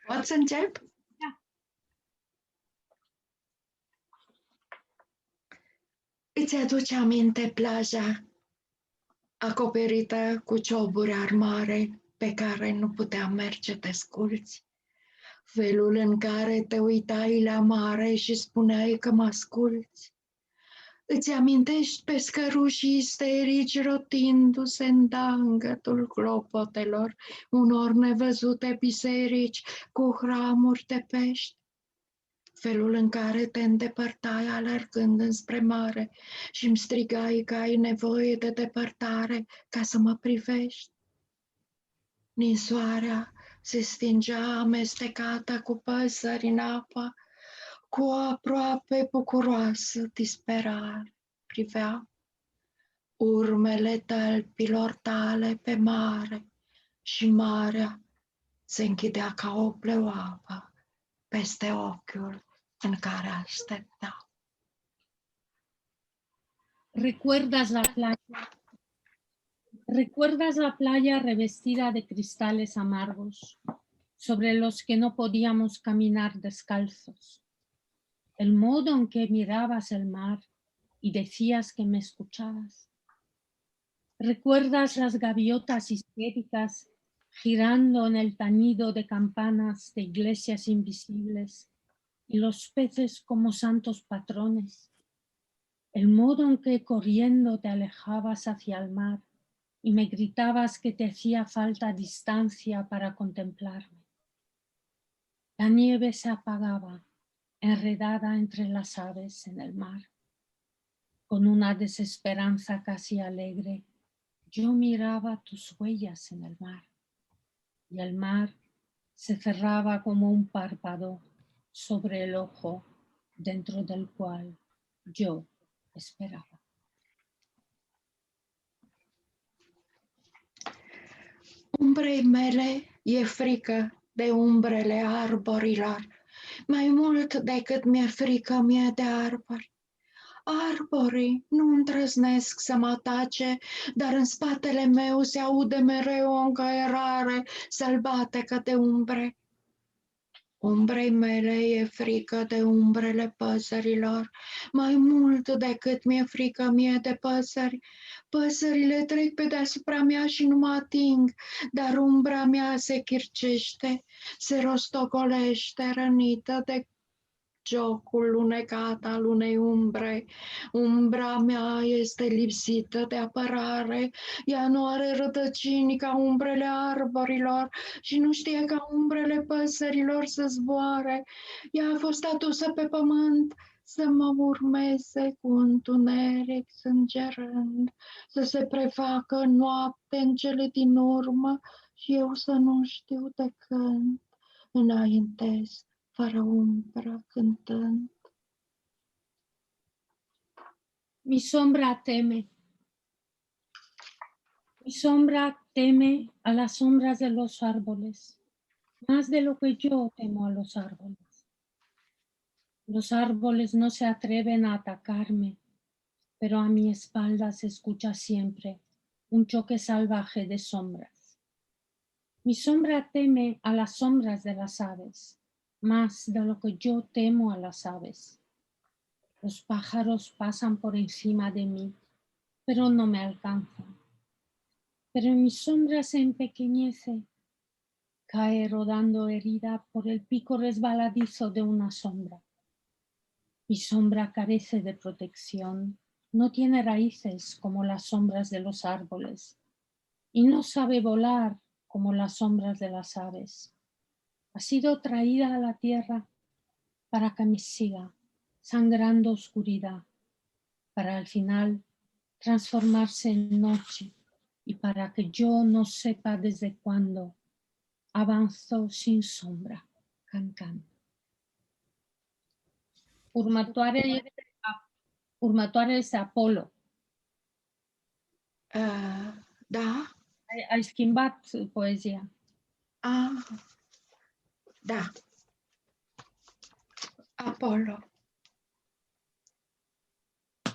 Pot să încep? Da. Îți aduce aminte plaja acoperită cu cioburi armare pe care nu puteam merge desculți? Felul în care te uitai la mare și spuneai că mă asculți? Îți amintești pescărușii isterici rotindu-se în dangătul clopotelor unor nevăzute biserici cu hramuri de pești? Felul în care te îndepărtai alergând înspre mare și îmi strigai că ai nevoie de depărtare ca să mă privești? Ninsoarea se stingea amestecată cu păsări în apă, cu o aproape bucuroasă disperare privea. urmele tălpilor tale pe mare și marea se închidea ca o pleoapă peste ochiul în care aștepta. ¿Recuerdas la playa revestida de cristales amargos, sobre los que no podíamos caminar descalzos? El modo en que mirabas el mar y decías que me escuchabas. ¿Recuerdas las gaviotas histéricas girando en el tañido de campanas de iglesias invisibles y los peces como santos patrones? El modo en que corriendo te alejabas hacia el mar y me gritabas que te hacía falta distancia para contemplarme. La nieve se apagaba, enredada entre las aves en el mar. Con una desesperanza casi alegre, yo miraba tus huellas en el mar, y el mar se cerraba como un párpado sobre el ojo dentro del cual yo esperaba. Umbrei mele e frică de umbrele arborilor, mai mult decât mi-e frică mie de arbori. Arborii nu îndrăznesc să mă atace, dar în spatele meu se aude mereu o încăierare sălbatecă de umbre. Umbrei mele e frică de umbrele păsărilor, mai mult decât mi-e frică mie de păsări. Păsările trec pe deasupra mea și nu mă ating, dar umbra mea se chircește, se rostogolește, rănită de jocul lunecat al unei umbre. Umbra mea este lipsită de apărare, ea nu are rădăcini ca umbrele arborilor și nu știe ca umbrele păsărilor să zboare. Ea a fost adusă pe pământ să mă urmeze cu întuneric sângerând, să se prefacă noapte în cele din urmă și eu să nu știu de când înaintez fără umbră cântând. Mi sombra teme. Mi sombra teme a las sombras de los árboles, más de lo que yo temo a los árboles. Los árboles no se atreven a atacarme, pero a mi espalda se escucha siempre un choque salvaje de sombras. Mi sombra teme a las sombras de las aves, más de lo que yo temo a las aves. Los pájaros pasan por encima de mí, pero no me alcanzan. Pero mi sombra se empequeñece, cae rodando herida por el pico resbaladizo de una sombra. Mi sombra carece de protección, no tiene raíces como las sombras de los árboles y no sabe volar como las sombras de las aves. Ha sido traída a la tierra para que me siga, sangrando oscuridad, para al final transformarse en noche y para que yo no sepa desde cuándo avanzo sin sombra, cantando. Următoare este Apollo. Da? Ai schimbat poezia. Da. Apollo.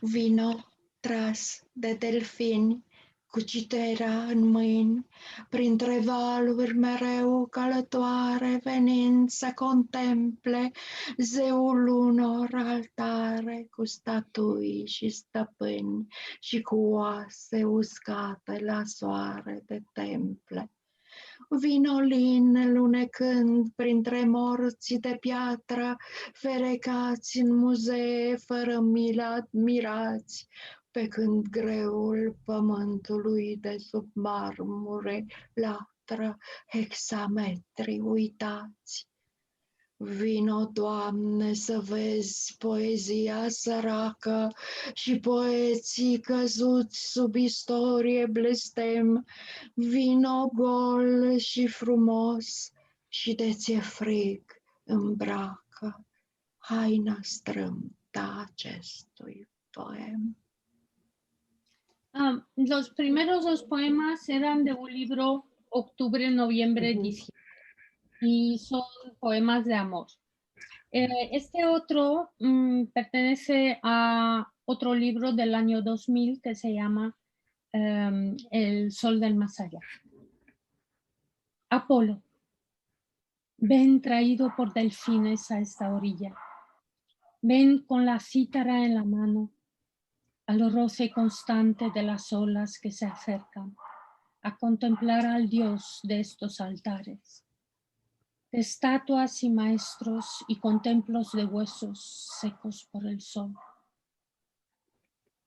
Vino tras de delfini, cu citera în mâini, printre valuri mereu călătoare, venind să contemple zeul unor altare, cu statui și stăpâni și cu oase uscate la soare de temple. Vino lin lunecând printre morții de piatră, ferecați în muzee fără milă admirați, pe când greul pământului de sub marmure latră hexametri uitați. Vino, Doamne, să vezi poezia săracă și poeții căzuți sub istorie blestem. Vino gol și frumos și de ți-e frig îmbracă haina strâmtă acestui poem. Los primeros 2 poemas eran de un libro Octubre, Noviembre, Diciembre, y son poemas de amor. Este otro pertenece a otro libro del año 2000 que se llama El sol del más allá. Apolo, ven traído por delfines a esta orilla. Ven con la cítara en la mano, al roce constante de las olas que se acercan, a contemplar al Dios de estos altares, de estatuas y maestros y con templos de huesos secos por el sol.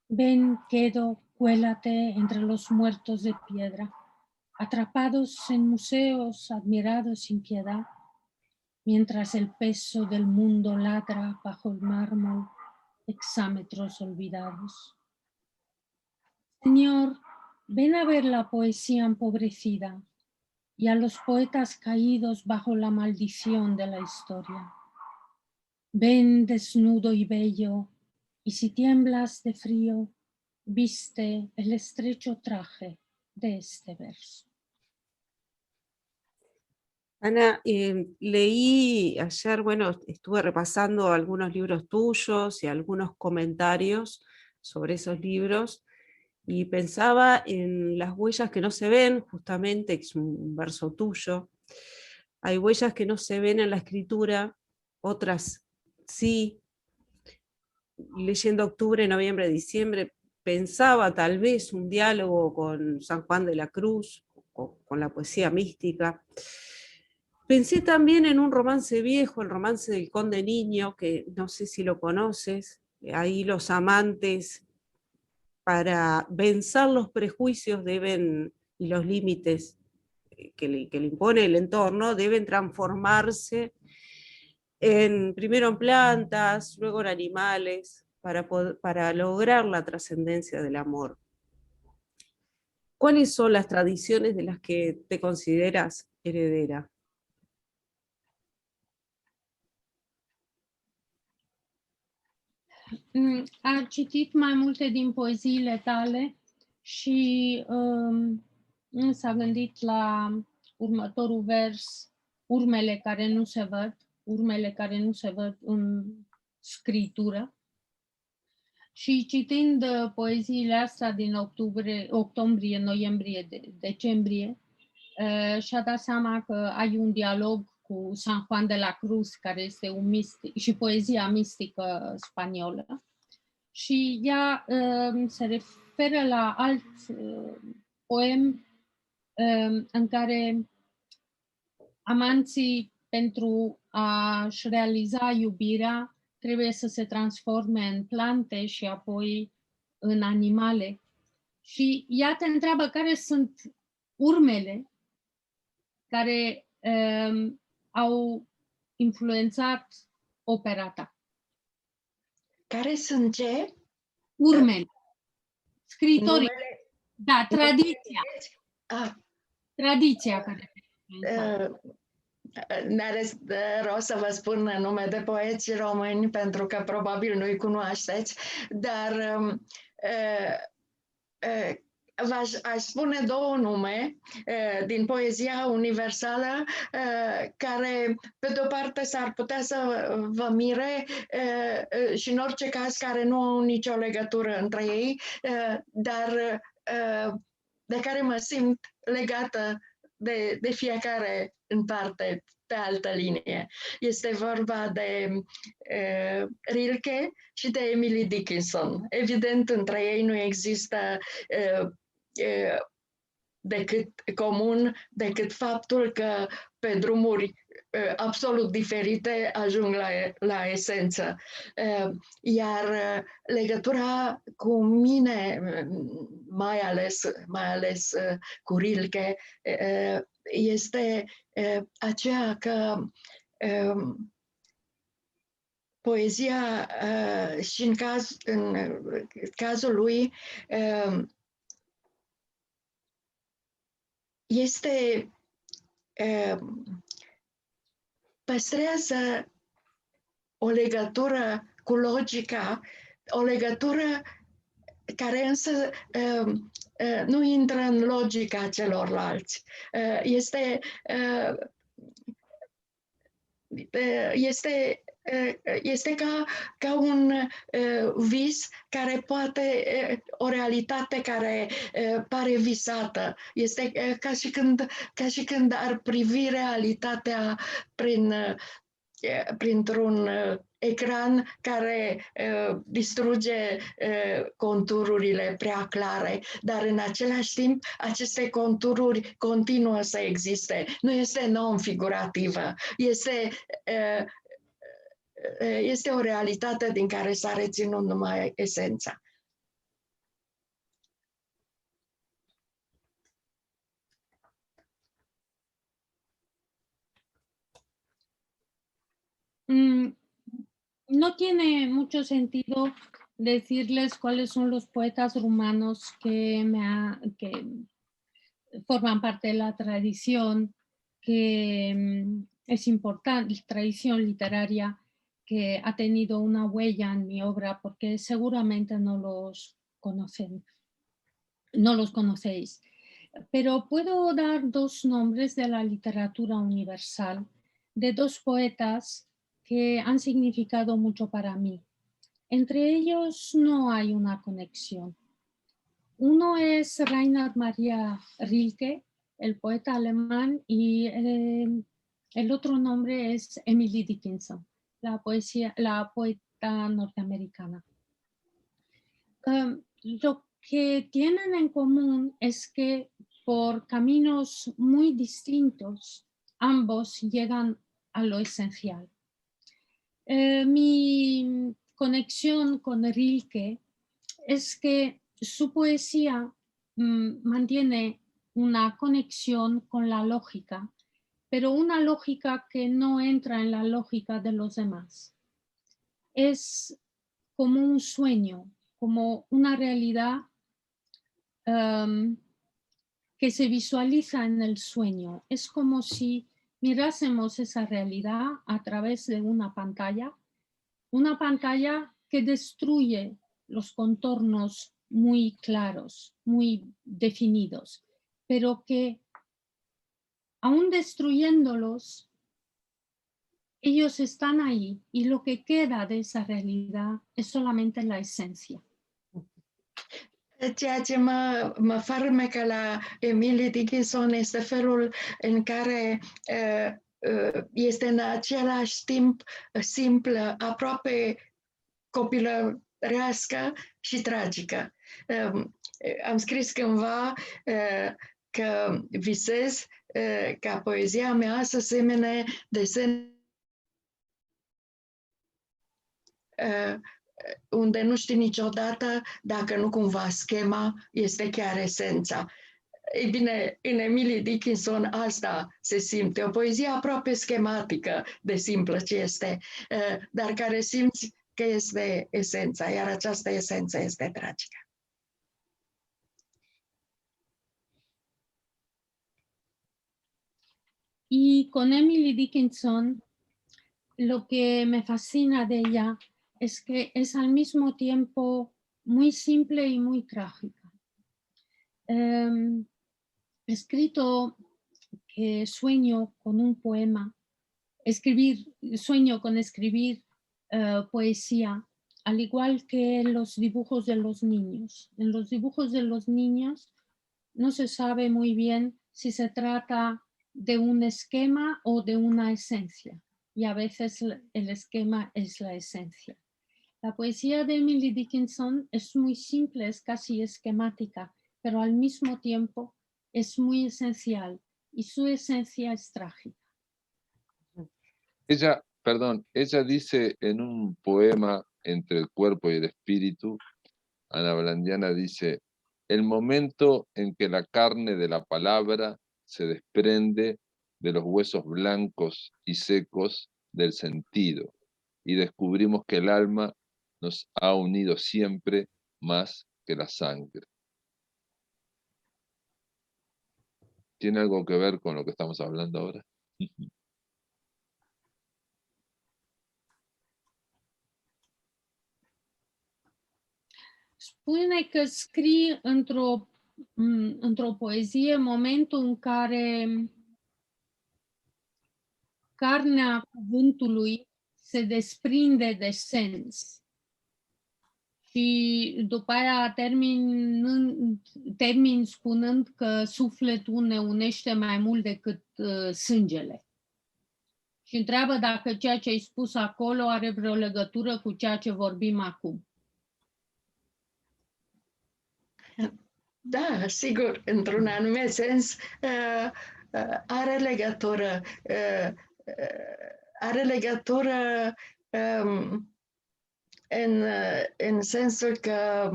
Ven, quedo, cuélate entre los muertos de piedra, atrapados en museos admirados sin piedad, mientras el peso del mundo ladra bajo el mármol, hexámetros olvidados. Señor, ven a ver la poesía empobrecida y a los poetas caídos bajo la maldición de la historia. Ven desnudo y bello, y si tiemblas de frío, viste el estrecho traje de este verso. Ana, leí ayer, bueno, estuve repasando algunos libros tuyos y algunos comentarios sobre esos libros y pensaba en las huellas que no se ven, justamente, que es un verso tuyo. Hay huellas que no se ven en la escritura, otras sí. Leyendo Octubre, Noviembre, Diciembre, pensaba tal vez un diálogo con San Juan de la Cruz, con la poesía mística. Pensé también en un romance viejo, el romance del Conde Niño, que no sé si lo conoces. Ahí los amantes, para vencer los prejuicios y los límites que le impone el entorno, deben transformarse primero en plantas, luego en animales, para lograr la trascendencia del amor. ¿Cuáles son las tradiciones de las que te consideras heredera? Am citit mai multe din poeziile tale și s-a gândit la următorul vers, urmele care nu se văd în scritură. Și citind poeziile astea din octombrie, noiembrie, decembrie, și-a dat seama că ai un dialog cu San Juan de la Cruz, care este un mistic, și poezia mistică spaniolă. Și ea se referă la alt poem în care amanții, pentru a-și realiza iubirea, trebuie să se transforme în plante și apoi în animale. Și ea te întreabă care sunt urmele care au influențat opera ta. Care sunt ce? Urmele. Scritorii. Da, tradiția. Tradiția care N-are rost să vă spun nume de poeți români, pentru că probabil nu-i cunoașteți, dar aș spune 2 nume din poezia universală care, pe de-o parte, s-ar putea să vă mire și, în orice caz, care nu au nicio legătură între ei, dar de care mă simt legată de fiecare în parte, pe altă linie. Este vorba de Rilke și de Emily Dickinson. Evident, între ei nu există decât comun, decât faptul că pe drumuri absolut diferite ajung la esență. Iar legătura cu mine, mai ales cu Rilke, este aceea că poezia și în cazul lui păstrează o legătură cu logica, o legătură care însă nu intră în logica celorlalți. Este ca un vis care poate, o realitate care pare visată. Este ca și când ar privi realitatea printr-un ecran care distruge contururile prea clare, dar în același timp aceste contururi continuă să existe. Nu este non-figurativă, este o realitate din care s-a reținut numai esența. No tiene mucho sentido decirles cuáles son los poetas rumanos que forman parte de la tradición, que es importante, tradición literaria, que ha tenido una huella en mi obra, porque seguramente no los conocéis. Pero puedo dar dos nombres de la literatura universal, de dos poetas que han significado mucho para mí. Entre ellos no hay una conexión. Uno es Rainer Maria Rilke, el poeta alemán, y el otro nombre es Emily Dickinson, la poeta norteamericana. Lo que tienen en común es que por caminos muy distintos, ambos llegan a lo esencial. Mi conexión con Rilke es que su poesía mantiene una conexión con la lógica, pero una lógica que no entra en la lógica de los demás. Es como un sueño, como una realidad que se visualiza en el sueño. Es como si mirásemos esa realidad a través de una pantalla que destruye los contornos muy claros, muy definidos, pero que aún destruyéndolos, ellos están ahí y lo que queda de esa realidad es solamente la esencia. Ceea ce mă farmecă la Emily Dickinson este felul în care este în același timp simplă, aproape copilărească și tragică. Am scris cândva că visez ca poezia mea să semene desene unde nu știi niciodată dacă nu cumva schema este chiar esența. Ei bine, în Emily Dickinson asta se simte, o poezie aproape schematică de simplă ce este, dar care simți că este esența, iar această esență este tragică. Y con Emily Dickinson, lo que me fascina de ella es que es al mismo tiempo muy simple y muy trágica. He escrito que sueño con un poema, sueño con escribir poesía, al igual que los dibujos de los niños. En los dibujos de los niños no se sabe muy bien si se trata de un esquema o de una esencia, y a veces el esquema es la esencia. La poesía de Emily Dickinson es muy simple, es casi esquemática, pero al mismo tiempo es muy esencial y su esencia es trágica. Ella dice en un poema Entre el cuerpo y el espíritu, Ana Blandiana dice: el momento en que la carne de la palabra se desprende de los huesos blancos y secos del sentido y descubrimos que el alma nos ha unido siempre más que la sangre. ¿Tiene algo que ver con lo que estamos hablando ahora? spune că scrii într-o poezie momentul în care carnea cuvântului se desprinde de sens. Și după aia termin spunând că sufletul ne unește mai mult decât sângele. Și întreabă dacă ceea ce ai spus acolo are vreo legătură cu ceea ce vorbim acum. Da, sigur, într-un anumit sens are legătură. Are legătură în sensul că,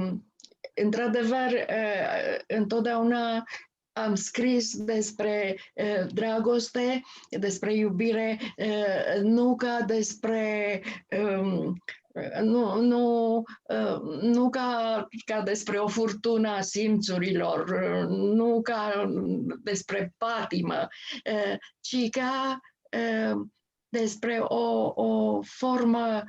într-adevăr, întotdeauna am scris despre dragoste, despre iubire, nu ca despre nu ca despre o furtună a simțurilor, nu ca despre patimă, ci ca despre o formă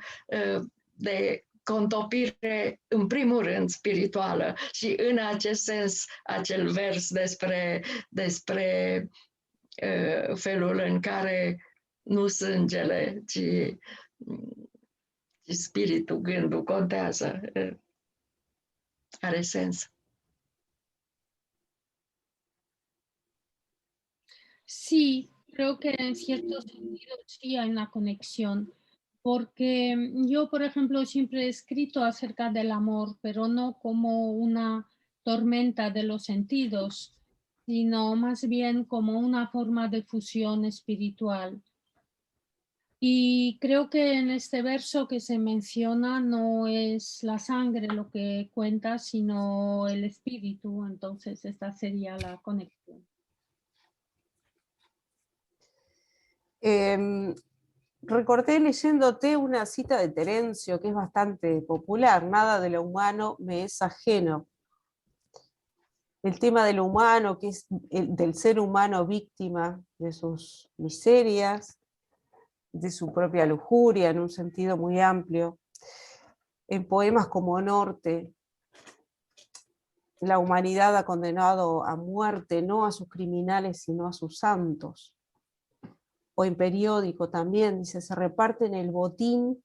de contopire, în primul rând, spirituală. Și în acest sens, acel vers despre felul în care nu sângele, ci spiritul, gândul contează, are sens. Sí, creo que en cierto sentido sí hay una conexión, porque yo, por ejemplo, siempre he escrito acerca del amor, pero no como una tormenta de los sentidos, sino más bien como una forma de fusión espiritual. Y creo que en este verso que se menciona no es la sangre lo que cuenta, sino el espíritu, entonces esta sería la conexión. Recordé leyéndote una cita de Terencio que es bastante popular: nada de lo humano me es ajeno. El tema de lo humano, que es del ser humano víctima de sus miserias, de su propia lujuria en un sentido muy amplio. En poemas como Norte, la humanidad ha condenado a muerte no a sus criminales sino a sus santos. O en Periódico también dice: se reparten el botín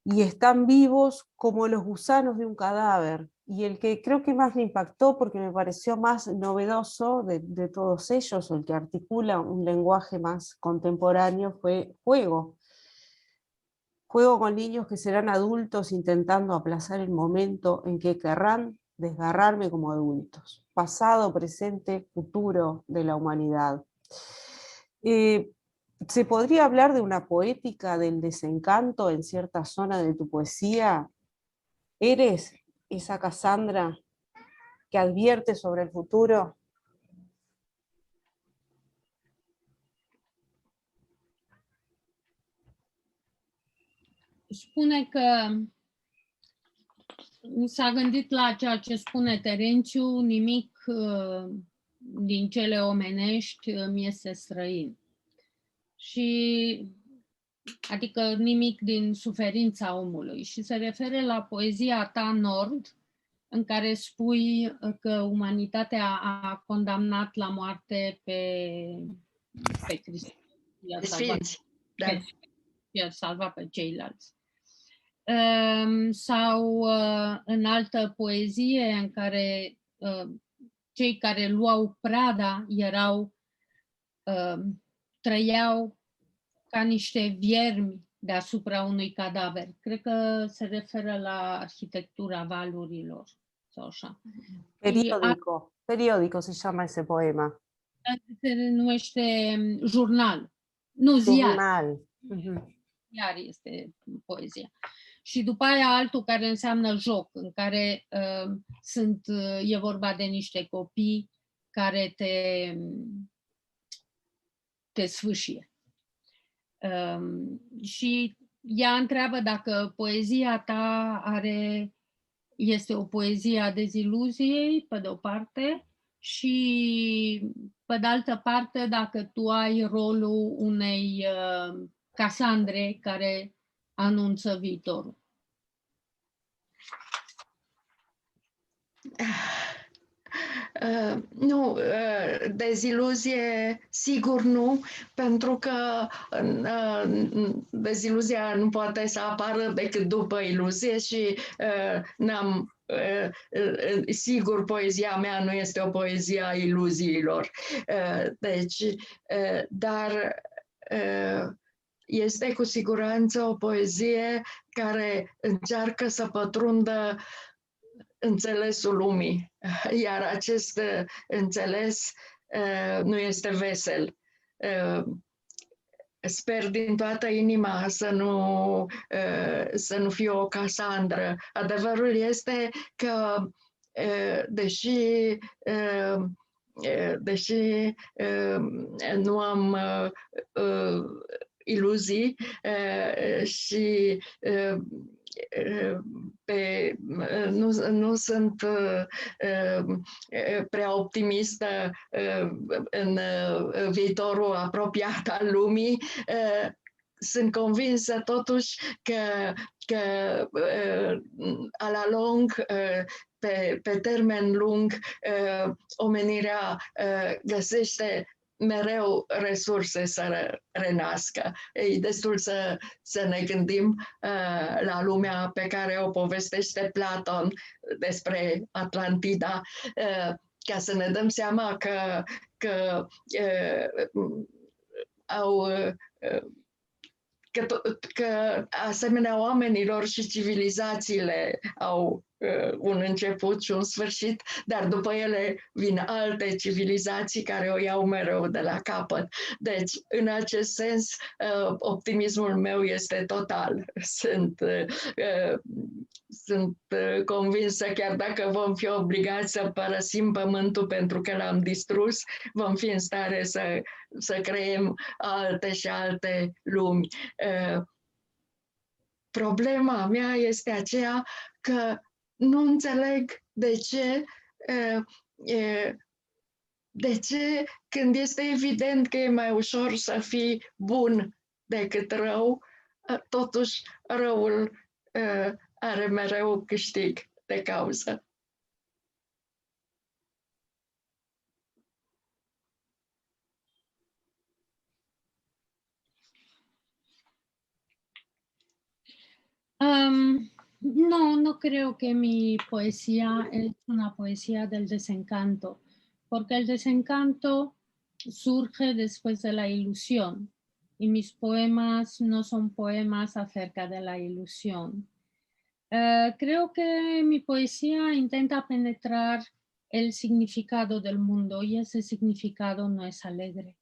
y están vivos como los gusanos de un cadáver. Y el que creo que más me impactó, porque me pareció más novedoso de todos ellos, o el que articula un lenguaje más contemporáneo, fue Juego. Juego con niños que serán adultos intentando aplazar el momento en que querrán desgarrarme como adultos. Pasado, presente, futuro de la humanidad. ¿Se podría hablar de una poética del desencanto en cierta zona de tu poesía? ¿Eres esa Cassandra que advierte sobre el futuro? Spune că s-a gândit la ceea ce spune Terențiu: nimic din cele omenești mi este străin. Și adică nimic din suferința omului. Și se referă la poezia ta Nord, în care spui că umanitatea a condamnat la moarte pe Hristos și a salvat pe ceilalți. Sau în altă poezie în care cei care luau prada trăiau ca niște viermi deasupra unui cadaver. Cred că se referă la arhitectura valurilor sau așa. Periódico se llama ese poema. Se numește Jurnal. Nu, Ziar. Ziar este poezia. Și după aia altul care înseamnă joc, în care e vorba de niște copii care te sfâșie. Și ea întreabă dacă poezia ta este o poezie a deziluziei, pe de o parte, și pe de altă parte dacă tu ai rolul unei Casandre care anunță viitorul. Nu, deziluzie sigur nu, pentru că deziluzia nu poate să apară decât după iluzie și n-am sigur poezia mea nu este o poezie a iluziilor. Deci, dar este cu siguranță o poezie care încearcă să pătrundă înțelesul lumii, iar acest înțeles nu este vesel. Sper din toată inima să nu fiu o Casandră. Adevărul este că, deși nu am iluzii și nu sunt prea optimistă în viitorul apropiat al lumii, sunt convinsă totuși că a la lung, pe termen lung, omenirea găsește mereu resurse să renască. E destul să ne gândim la lumea pe care o povestește Platon despre Atlantida, ca să ne dăm seama că asemenea oamenilor și civilizațiile au un început și un sfârșit, dar după ele vin alte civilizații care o iau mereu de la capăt. Deci, în acest sens, optimismul meu este total. Sunt convinsă, chiar dacă vom fi obligați să părăsim pământul pentru că l-am distrus, vom fi în stare să creăm alte și alte lumi. Problema mea este aceea că nu înțeleg de ce când este evident că e mai ușor să fii bun decât rău, totuși răul are mereu câștig de cauză. No creo que mi poesía es una poesía del desencanto, porque el desencanto surge después de la ilusión y mis poemas no son poemas acerca de la ilusión. Creo que mi poesía intenta penetrar el significado del mundo y ese significado no es alegre.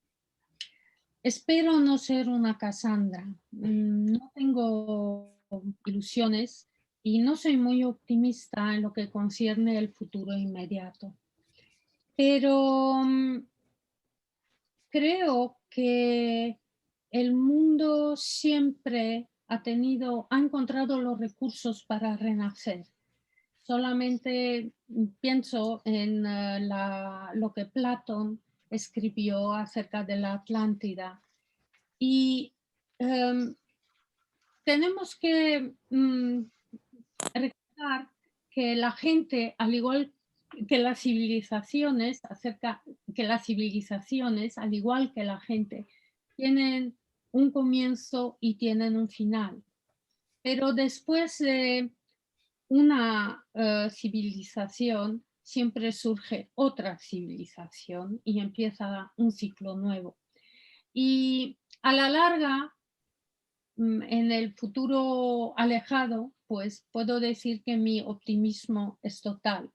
Espero no ser una Casandra. No tengo ilusiones y no soy muy optimista en lo que concierne el futuro inmediato. Pero creo que el mundo siempre ha encontrado los recursos para renacer. Solamente pienso en lo que Platón escribió acerca de la Atlántida. Y tenemos que recordar que la gente, al igual que las civilizaciones, al igual que la gente, tienen un comienzo y tienen un final. Pero después de una civilización siempre surge otra civilización y empieza un ciclo nuevo. Y a la larga, en el futuro alejado, pues puedo decir que mi optimismo es total.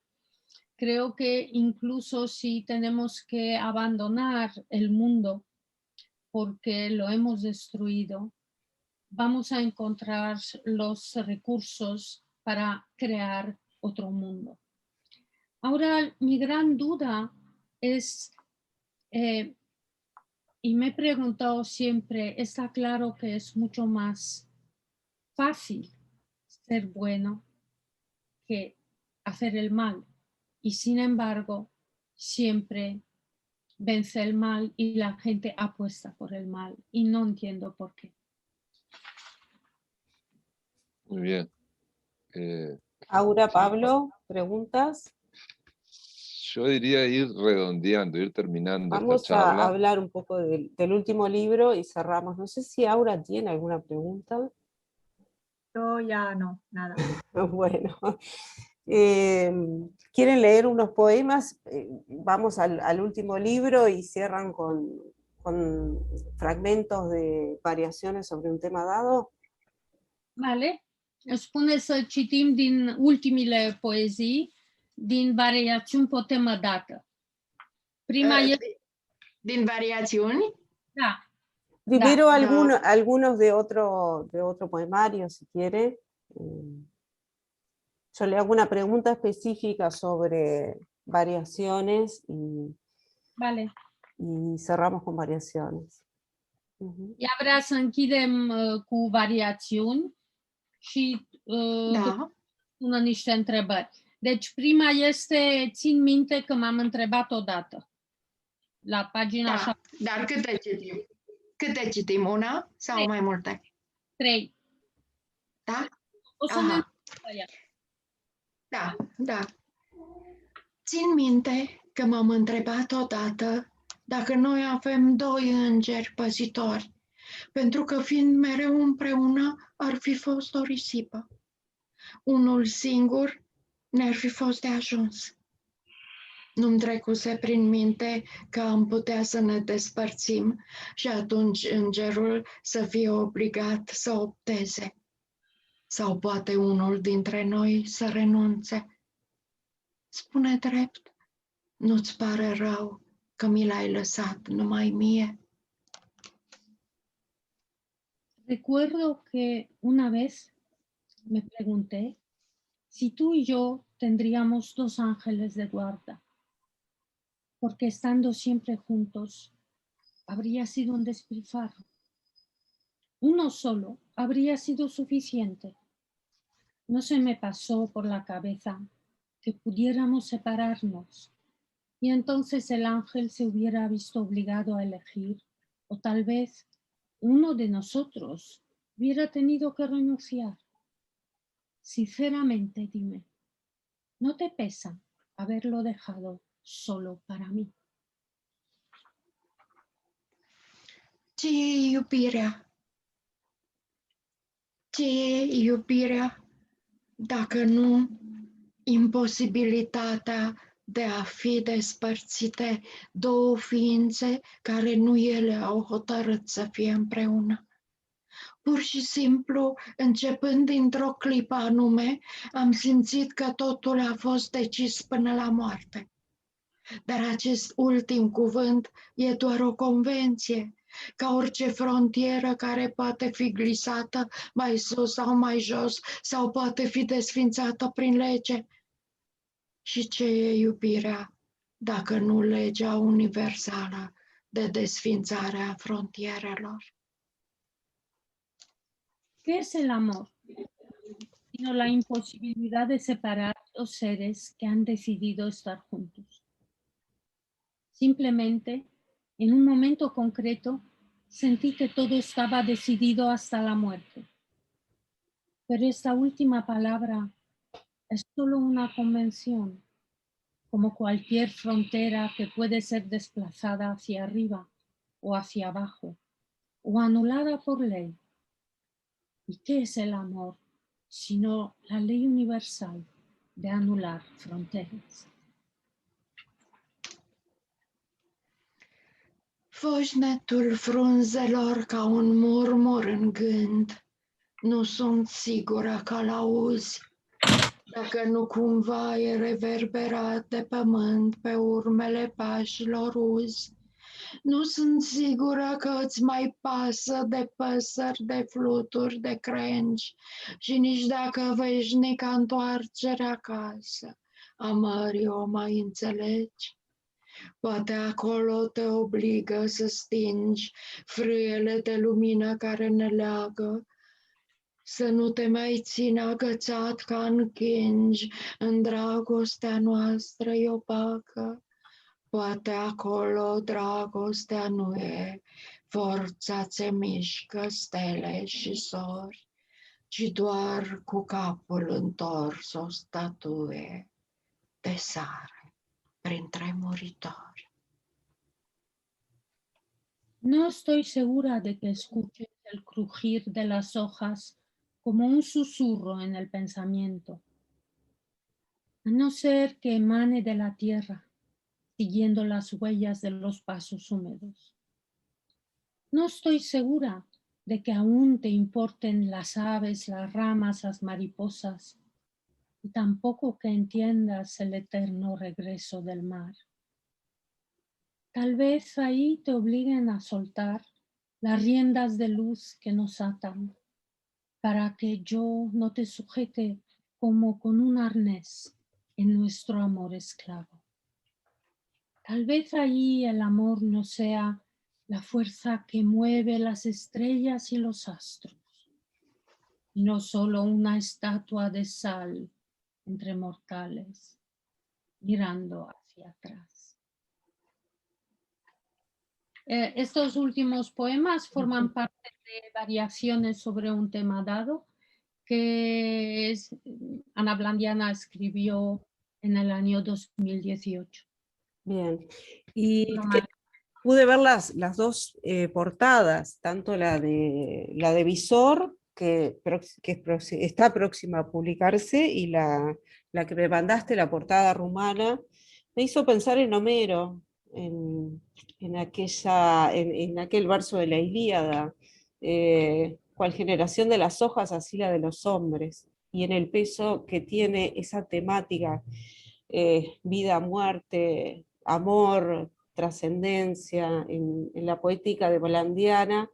Creo que incluso si tenemos que abandonar el mundo porque lo hemos destruido, vamos a encontrar los recursos para crear otro mundo. Ahora, mi gran duda es, y me he preguntado siempre, está claro que es mucho más fácil ser bueno que hacer el mal. Y sin embargo, siempre vence el mal y la gente apuesta por el mal. Y no entiendo por qué. Muy bien. Aura, Pablo, ¿preguntas? Yo diría ir redondeando, ir terminando esta Vamos a charla. hablar un poco del último libro y cerramos. No sé si Aura tiene alguna pregunta. Yo ya no, nada. Bueno, ¿quieren leer unos poemas? Vamos al último libro y cierran con fragmentos de variaciones sobre un tema dado. Vale. Spune să citim din ultimile poezii, din variațiuni pe o temă dată. Prima e... Din variațiuni? Da. Primero Da. algunos de otro poemario, si quiere. Yo le hago una pregunta específica sobre variaciones Vale. y cerramos con variaciones. Ea vrea să închidem cu variațiuni și pună niște întrebări. Deci prima este, țin minte că m-am întrebat odată. La pagina 7. Dar câte citim? Una sau mai multe? 3. Da? O să ne Da. Țin minte că m-am întrebat odată dacă noi avem 2 îngeri păzitori, pentru că fiind mereu împreună ar fi fost o risipă. Unul singur ne-ar fi fost de ajuns. Nu-mi trecuse prin minte că am putea să ne despărțim și atunci îngerul să fie obligat să opteze. Sau poate unul dintre noi să renunțe. Spune drept, nu-ți pare rău că mi l-ai lăsat numai mie? Recuerdo que una vez me pregunté si tú y yo tendríamos 2 ángeles de guarda, porque estando siempre juntos habría sido un despilfarro. Uno solo habría sido suficiente. No se me pasó por la cabeza que pudiéramos separarnos y entonces el ángel se hubiera visto obligado a elegir, o tal vez uno de nosotros hubiera tenido que renunciar. Sinceramente, dime, ¿no te pesa haberlo dejado solo para mí? Ce e iubirea? Ce e iubirea dacă nu imposibilitatea de a fi despărțite 2 ființe care nu ele au hotărât să fie împreună? Pur și simplu, începând dintr-o clipă anume, am simțit că totul a fost decis până la moarte. Dar acest ultim cuvânt e doar o convenție, ca orice frontieră care poate fi glisată mai sus sau mai jos sau poate fi desfințată prin lege. Și ce e iubirea dacă nu legea universală de desfințare a frontierelor? ¿Qué es el amor? Sino la imposibilidad de separar 2 seres que han decidido estar juntos. Simplemente, en un momento concreto, sentí que todo estaba decidido hasta la muerte. Pero esta última palabra es solo una convención, como cualquier frontera que puede ser desplazada hacia arriba o hacia abajo, o anulada por ley. ¿Y qué es el amor, sino la ley universal de anular fronteras? Foșnetul frunzelor ca un murmur în gând, nu sunt sigură că l-auzi, dacă nu cumva e reverberat de pământ pe urmele pașilor uzi. Nu sunt sigură că îți mai pasă de păsări, de fluturi, de crengi și nici dacă veșnica întoarcere acasă a mării o mai înțelegi. Poate acolo te obligă să stingi frâiele de lumină care ne leagă, să nu te mai țin agățat ca în chingi în dragostea noastră opacă. Poate acolo dragostea nu e forța ce mișcă stele și sori, ci doar cu capul întors o statuie de sare. printre muritori. No estoy segura de que escuches el crujir de las hojas como un susurro en el pensamiento, a no ser que emane de la tierra, siguiendo las huellas de los pasos húmedos. No estoy segura de que aún te importen las aves, las ramas, las mariposas, y tampoco que entiendas el eterno regreso del mar. Tal vez ahí te obliguen a soltar las riendas de luz que nos atan, para que yo no te sujete como con un arnés en nuestro amor esclavo. Tal vez ahí el amor no sea la fuerza que mueve las estrellas y los astros, y no solo una estatua de sal entre mortales, mirando hacia atrás. Estos últimos poemas forman parte de variaciones sobre un tema dado que Ana Blandiana escribió en el año 2018. Bien, y pude ver las dos portadas, tanto la de Visor, que está próxima a publicarse, y la que me mandaste, la portada rumana, me hizo pensar en Homero, en aquel verso de la Ilíada, cual generación de las hojas, así la de los hombres, y en el peso que tiene esa temática, vida, muerte, amor, trascendencia, en la poética de Blandiana,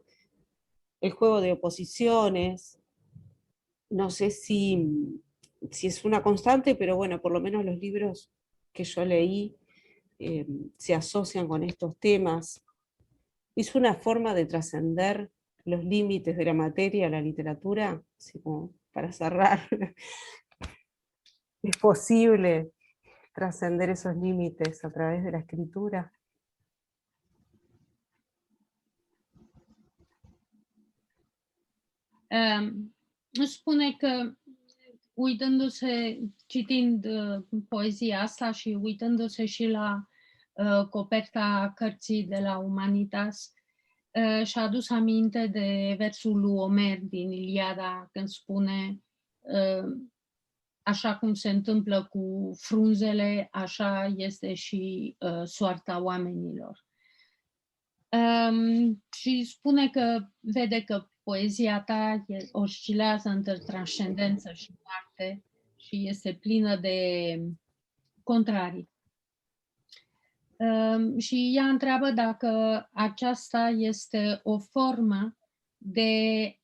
el juego de oposiciones. No sé si es una constante, pero bueno, por lo menos los libros que yo leí se asocian con estos temas. Es una forma de trascender los límites de la materia, la literatura, así como para cerrar. ¿Es posible trascender esos límites a través de la escritura? Spune că uitându-se, citind poezia asta și uitându-se și la coperta cărții de la Humanitas, și-a adus aminte de versul lui Omer din Iliada, când spune așa cum se întâmplă cu frunzele, așa este și soarta oamenilor. Și spune că vede că poezia ta oscilează între transcendență și moarte și este plină de contrarii. Și ea întreabă dacă aceasta este o formă de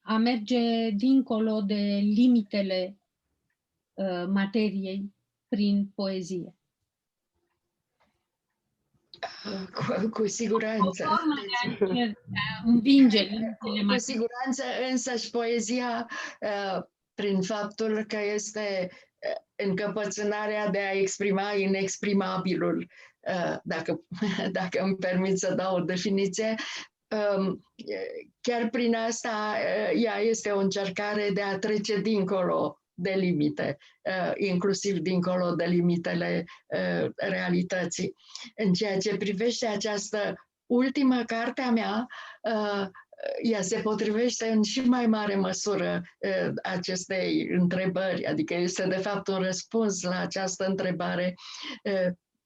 a merge dincolo de limitele materiei prin poezie. Cu siguranță. O formă de a învinge limitele Cu siguranță, însăși poezia, prin faptul că este încăpățânarea de a exprima inexprimabilul, dacă îmi permit să dau o definiție, chiar prin asta ea este o încercare de a trece dincolo de limite, inclusiv dincolo de limitele realității. În ceea ce privește această ultimă carte a mea, ea se potrivește în și mai mare măsură acestei întrebări, adică este de fapt un răspuns la această întrebare,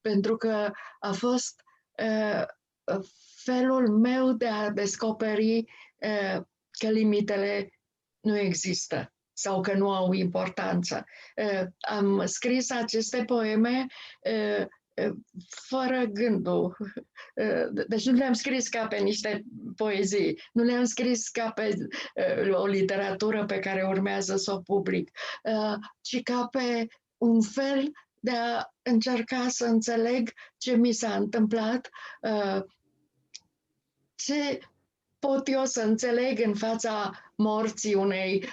pentru că a fost felul meu de a descoperi că limitele nu există sau că nu au importanță. Am scris aceste poeme fără gândul. Deci nu le-am scris ca pe niște poezii, nu le-am scris ca pe o literatură pe care urmează să o public, ci ca pe un fel de a încerca să înțeleg ce mi s-a întâmplat, ce pot eu să înțeleg în fața morții unei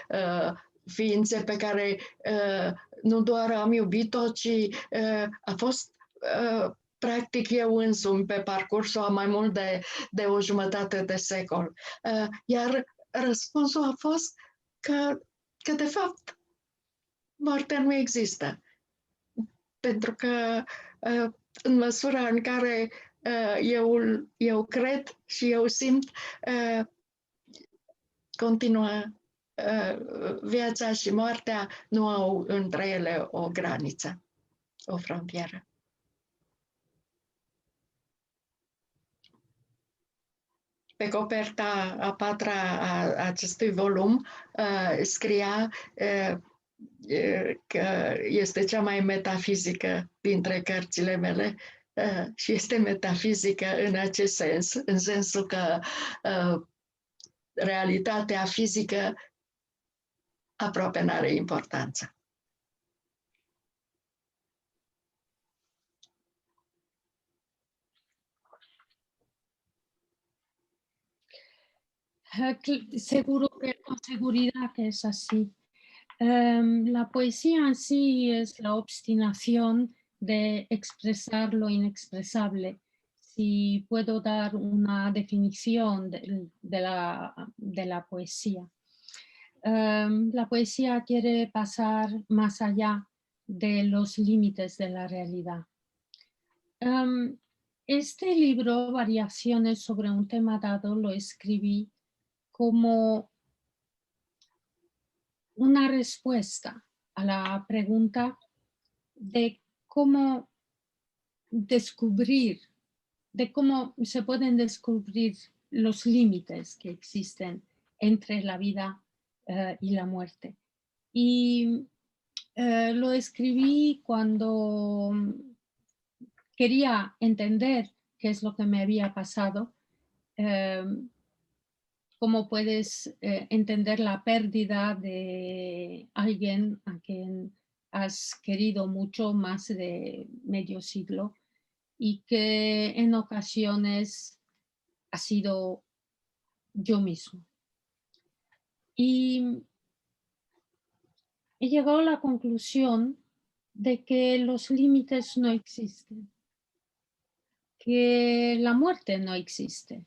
ființe pe care nu doar am iubit-o, ci a fost practic eu însumi pe parcursul a mai mult de o jumătate de secol. Iar răspunsul a fost că de fapt moartea nu există. Pentru că în măsura în care eu cred și eu simt, continuă viața și moartea nu au între ele o graniță, o frontieră. Pe coperta a patra a acestui volum scria că este cea mai metafizică dintre cărțile mele și este metafizică în acest sens, în sensul că realitatea fizică aproape n-are importanță. Seguro que con seguridad que es así. La poesía en sí es la obstinación de expresar lo inexpresable. Si puedo dar una definición de la poesía. La poesía quiere pasar más allá de los límites de la realidad. Este libro, Variaciones sobre un tema dado, lo escribí como una respuesta a la pregunta de cómo descubrir, de cómo se pueden descubrir los límites que existen entre la vida y la muerte. Y lo escribí cuando quería entender qué es lo que me había pasado. Cómo puedes entender la pérdida de alguien a quien has querido mucho, más de medio siglo, y que en ocasiones ha sido yo mismo. Y he llegado a la conclusión de que los límites no existen, que la muerte no existe.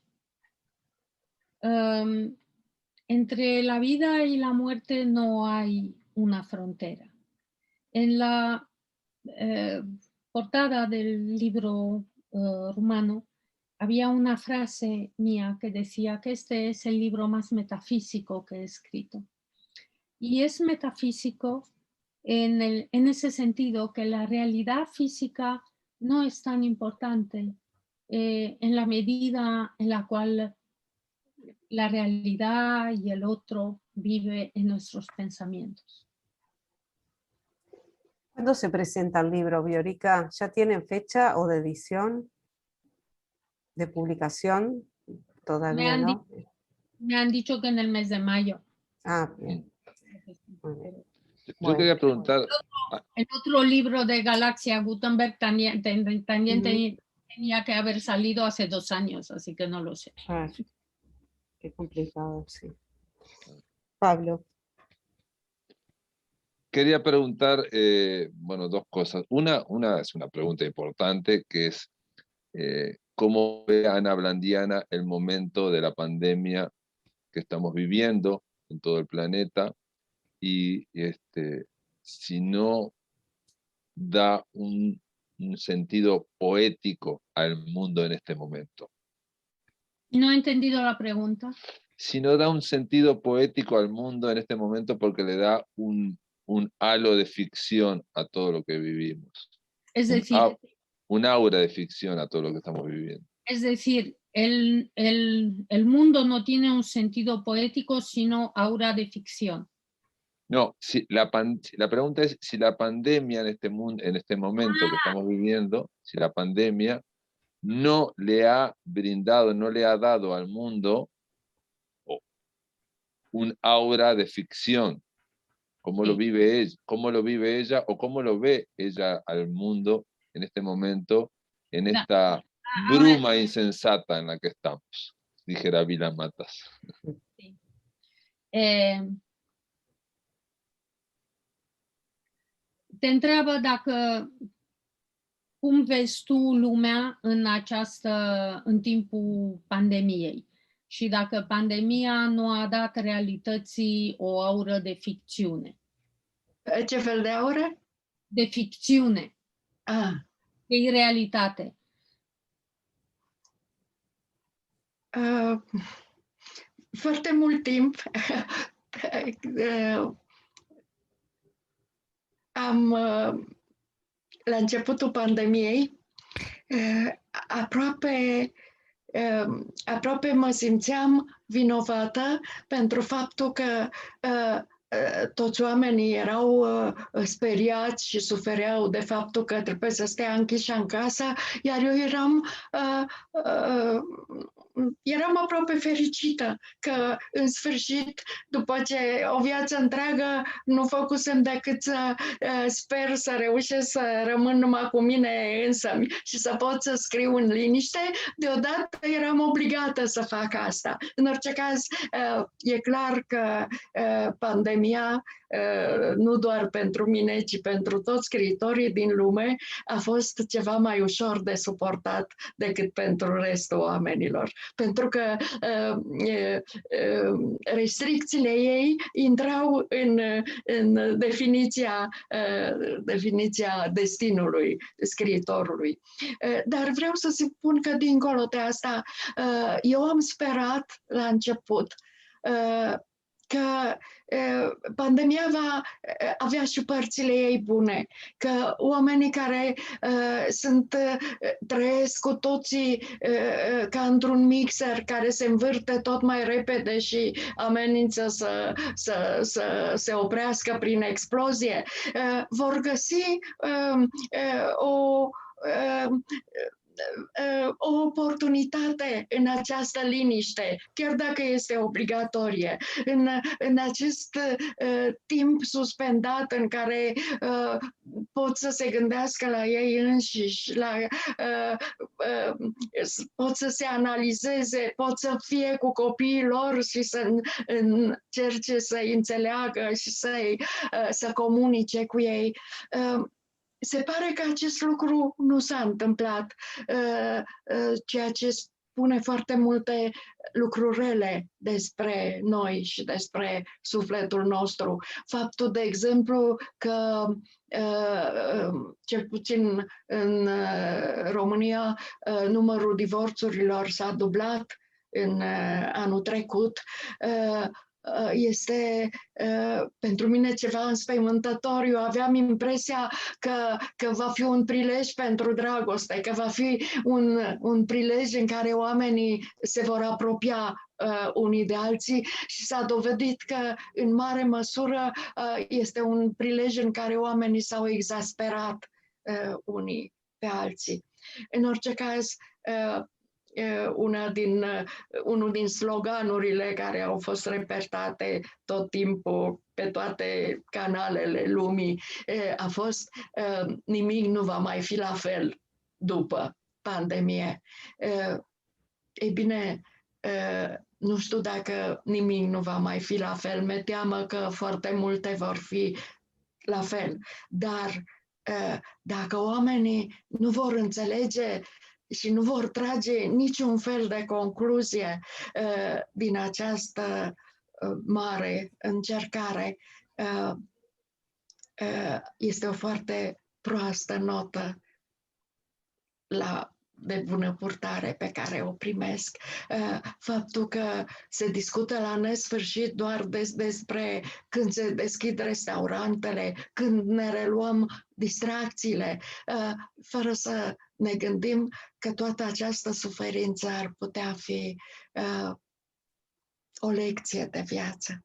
Entre la vida y la muerte no hay una frontera. En la portada del libro rumano había una frase mía que decía que este es el libro más metafísico que he escrito. Y es metafísico en ese sentido que la realidad física no es tan importante en la medida en la cual la realidad y el otro vive en nuestros pensamientos. ¿Cuándo se presenta el libro, Viorica? ¿Ya tienen fecha o de edición? ¿De publicación? Todavía no. Me han dicho que en el mes de mayo. Ah, bien. Yo quería preguntar... El otro libro de Galaxia Gutenberg también tenía que haber salido hace 2 años, así que no lo sé. Qué complicado, sí. Pablo. Quería preguntar, bueno, 2 cosas. Una es una pregunta importante, que es cómo ve Ana Blandiana el momento de la pandemia que estamos viviendo en todo el planeta, y si no da un sentido poético al mundo en este momento. No he entendido la pregunta. Si no da un sentido poético al mundo en este momento porque le da un halo de ficción a todo lo que vivimos. Es decir, un aura de ficción a todo lo que estamos viviendo. Es decir, el mundo no tiene un sentido poético, sino aura de ficción. No, la pregunta es si la pandemia en este momento que estamos viviendo, si la pandemia no le ha brindado, no le ha dado al mundo un aura de ficción. ¿Cómo lo vive ella o cómo lo ve ella al mundo en este momento, en esta bruma insensata en la que estamos? Dijera Vila Matas. Sí. Te întreabă cum vezi tu lumea în timpul pandemiei și dacă pandemia nu a dat realității o aură de ficțiune. Ce fel de aură? De ficțiune. e realitate? Foarte mult timp la începutul pandemiei, aproape mă simțeam vinovată pentru faptul că toți oamenii erau speriați și sufereau de faptul că trebuie să stea închiși în casă, iar eu eram aproape fericită că, în sfârșit, după ce o viață întreagă nu făcusem decât să sper să reușesc să rămân numai cu mine însămi și să pot să scriu în liniște, deodată eram obligată să fac asta. În orice caz, e clar că pandemia, nu doar pentru mine, ci pentru toți scriitorii din lume, a fost ceva mai ușor de suportat decât pentru restul oamenilor. Pentru că restricțiile ei intrau în definiția destinului scriitorului. Dar vreau să spun că, dincolo de asta, eu am sperat la început că pandemia va avea și părțile ei bune, că oamenii care trăiesc cu toții ca într-un mixer care se învârte tot mai repede și amenință să se oprească prin explozie, vor găsi o oportunitate în această liniște, chiar dacă este obligatorie, în acest timp suspendat în care pot să se gândească la ei înșiși, pot să se analizeze, pot să fie cu copiii lor și să încerce să-i înțeleagă și să comunice cu ei. Se pare că acest lucru nu s-a întâmplat, ceea ce spune foarte multe lucruri rele despre noi și despre sufletul nostru. Faptul, de exemplu, că cel puțin în România numărul divorțurilor s-a dublat în anul trecut, este pentru mine ceva înspăimântător. Eu aveam impresia că va fi un prilej pentru dragoste, că va fi un prilej în care oamenii se vor apropia unii de alții și s-a dovedit că în mare măsură este un prilej în care oamenii s-au exasperat unii pe alții. În orice caz, unul din sloganurile care au fost repetate tot timpul pe toate canalele lumii a fost nimic nu va mai fi la fel după pandemie. Ei bine, nu știu dacă nimic nu va mai fi la fel, mi-e teamă că foarte multe vor fi la fel, dar dacă oamenii nu vor înțelege și nu vor trage niciun fel de concluzie din această mare încercare, este o foarte proastă notă de bună purtare pe care o primesc. Faptul că se discută la nesfârșit doar despre când se deschid restaurantele, când ne reluăm distracțiile, fără să ne gândim că toată această suferință ar putea fi o lecție de viață.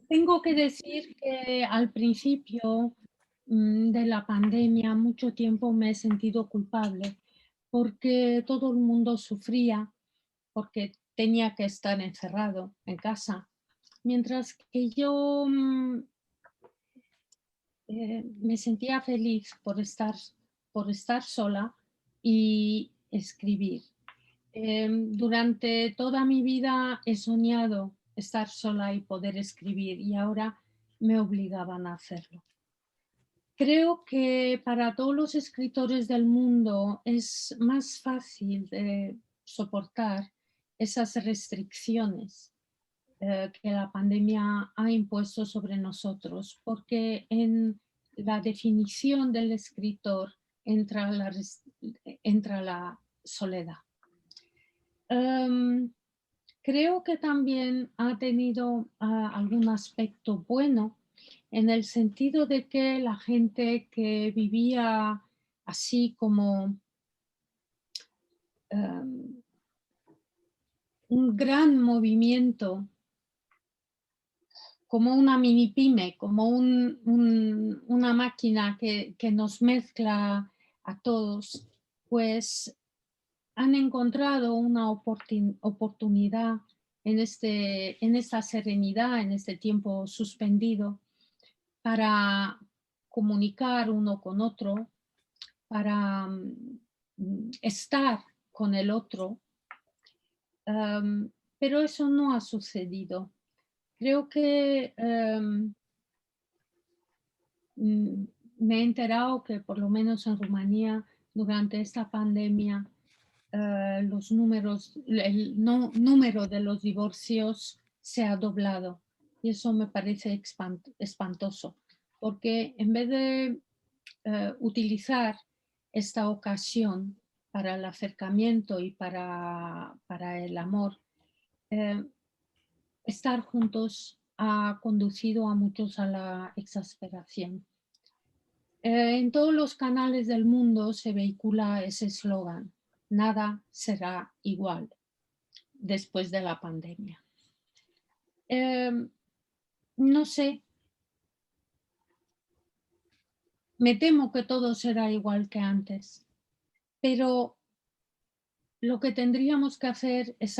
Tengo que decir que al principio de la pandemia mucho tiempo me he sentido culpable porque todo el mundo sufría, porque tenía que estar encerrado en casa, mientras que yo me sentía feliz por estar sola y escribir. Durante toda mi vida he soñado estar sola y poder escribir y ahora me obligaban a hacerlo. Creo que para todos los escritores del mundo es más fácil de soportar esas restricciones que la pandemia ha impuesto sobre nosotros, porque en la definición del escritor entra la soledad. Creo que también ha tenido algún aspecto bueno en el sentido de que la gente que vivía así como un gran movimiento, como una mini pyme, como una máquina que nos mezcla a todos, pues han encontrado una oportunidad en esta serenidad, en este tiempo suspendido, para comunicar uno con otro, para estar con el otro. Pero eso no ha sucedido. Creo que me he enterado que por lo menos en Rumanía durante esta pandemia el número de los divorcios se ha doblado y eso me parece espantoso, porque en vez de utilizar esta ocasión para el acercamiento y para el amor, estar juntos ha conducido a muchos a la exasperación. En todos los canales del mundo se vehicula ese eslogan: nada será igual después de la pandemia. No sé, me temo que todo será igual que antes, pero lo que tendríamos que hacer es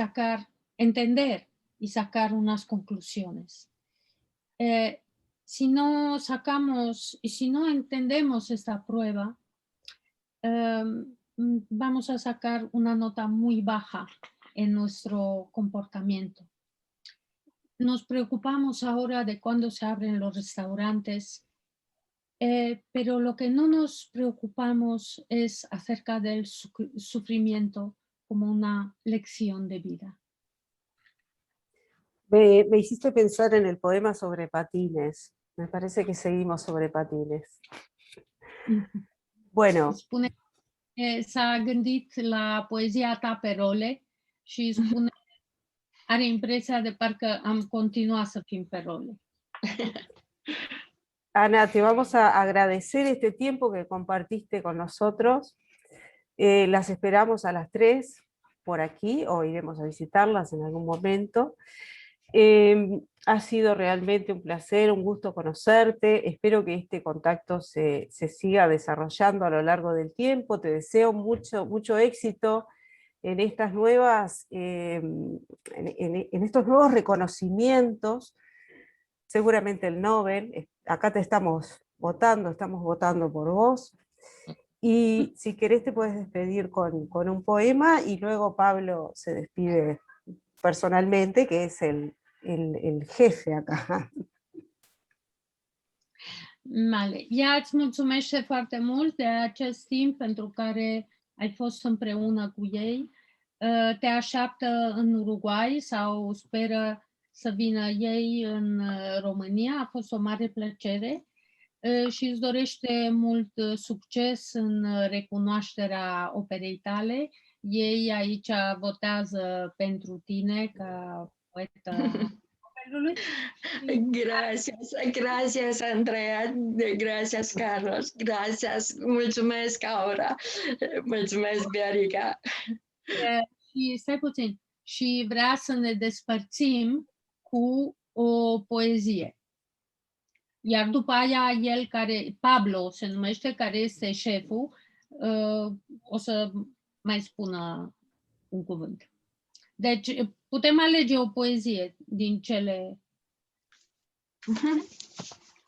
entender y sacar unas conclusiones. Si no sacamos y si no entendemos esta prueba, vamos a sacar una nota muy baja en nuestro comportamiento. Nos preocupamos ahora de cuándo se abren los restaurantes, pero lo que no nos preocupamos es acerca del sufrimiento como una lección de vida. Me hiciste pensar en el poema sobre patines. Me parece que seguimos sobre patines. Bueno. S-a gândit la poezia ta pe role și spune, are impresia de parcă am continuat să fim pe role. Ana, te vamos a agradecer este tiempo que compartiste con nosotros. Las esperamos a las 3 por aquí, o iremos a visitarlas en algún momento. Ha sido realmente un placer, un gusto conocerte. Espero que este contacto se siga desarrollando a lo largo del tiempo. Te deseo mucho éxito en estas nuevas, en estos nuevos reconocimientos. Seguramente el Nobel, acá te estamos votando por vos. Y si querés te puedes despedir con un poema y luego Pablo se despide personalmente, que es el jefe acá. Vale. Ea îți mulțumește foarte mult de acest timp pentru care ai fost împreună cu ei. Te așteaptă în Uruguay sau speră să vină ei în România. A fost o mare plăcere și îți dorește mult succes în recunoașterea operei tale. Ei aici votează pentru tine ca poetă. Gracias Andrea, gracias Carlos, gracias, mulțumesc Aura, mulțumesc Viorica. Și stai puțin, și vrea să ne despărțim cu o poezie. Iar după aia el Pablo se numește, care este șeful, o să mai spună un cuvânt. Deci putem alege o poezie din cele...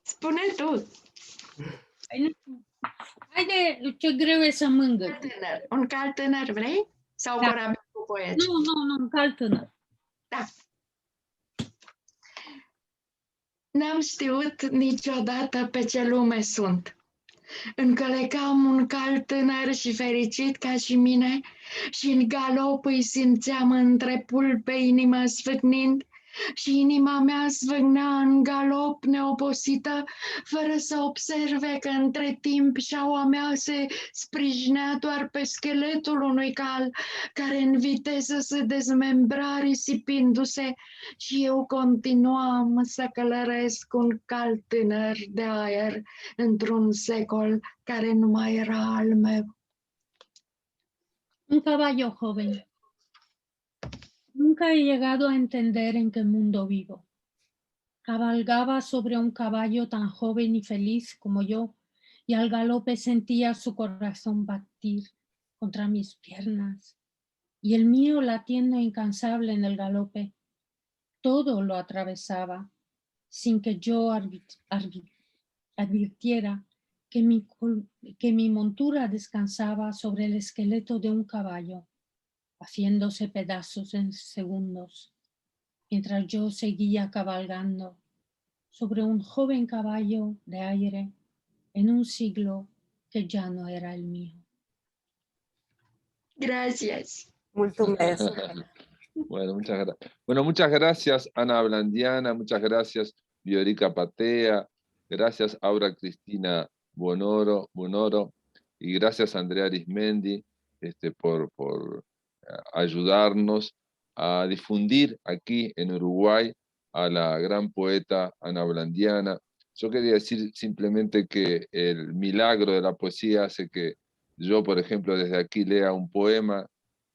Spune tu. Haide, ce greu e să mângâi. Un cal tânăr vrei? Sau da. Corabia cu poeți? Nu, un cal tânăr. Da. N-am știut niciodată pe ce lume sunt. Încălecam un cal tânăr și fericit ca și mine și în galop îi simțeam între pulpe inima sfârnind și inima mea zvâgnea în galop neobosită, fără să observe că între timp șaua mea se sprijinea doar pe scheletul unui cal, care în viteză se dezmembra risipindu-se și eu continuam să călăresc un cal tânăr de aer într-un secol care nu mai era al meu. Un caballo joven. Nunca he llegado a entender en qué mundo vivo. Cabalgaba sobre un caballo tan joven y feliz como yo, y al galope sentía su corazón batir contra mis piernas, y el mío latiendo incansable en el galope. Todo lo atravesaba, sin que yo advirtiera que mi montura descansaba sobre el esqueleto de un caballo, haciéndose pedazos en segundos, mientras yo seguía cabalgando sobre un joven caballo de aire en un siglo que ya no era el mío. Gracias. Molto bene. Bueno, muchas gracias, Ana Ablandiana, muchas gracias, Viorica Patea, gracias, Aura Cristina Buonoro, y gracias, Andrea Arismendi, por ayudarnos a difundir aquí en Uruguay a la gran poeta Ana Ablandiana. Yo quería decir simplemente que el milagro de la poesía hace que yo, por ejemplo, desde aquí lea un poema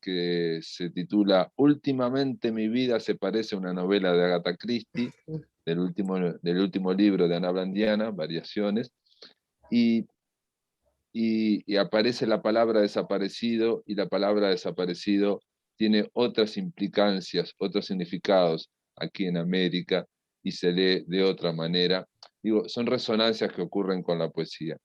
que se titula Últimamente mi vida se parece a una novela de Agatha Christie, del último libro de Ana Ablandiana, Variaciones, y aparece la palabra desaparecido, y la palabra desaparecido tiene otras implicancias, otros significados aquí en América, y se lee de otra manera. Digo, son resonancias que ocurren con la poesía.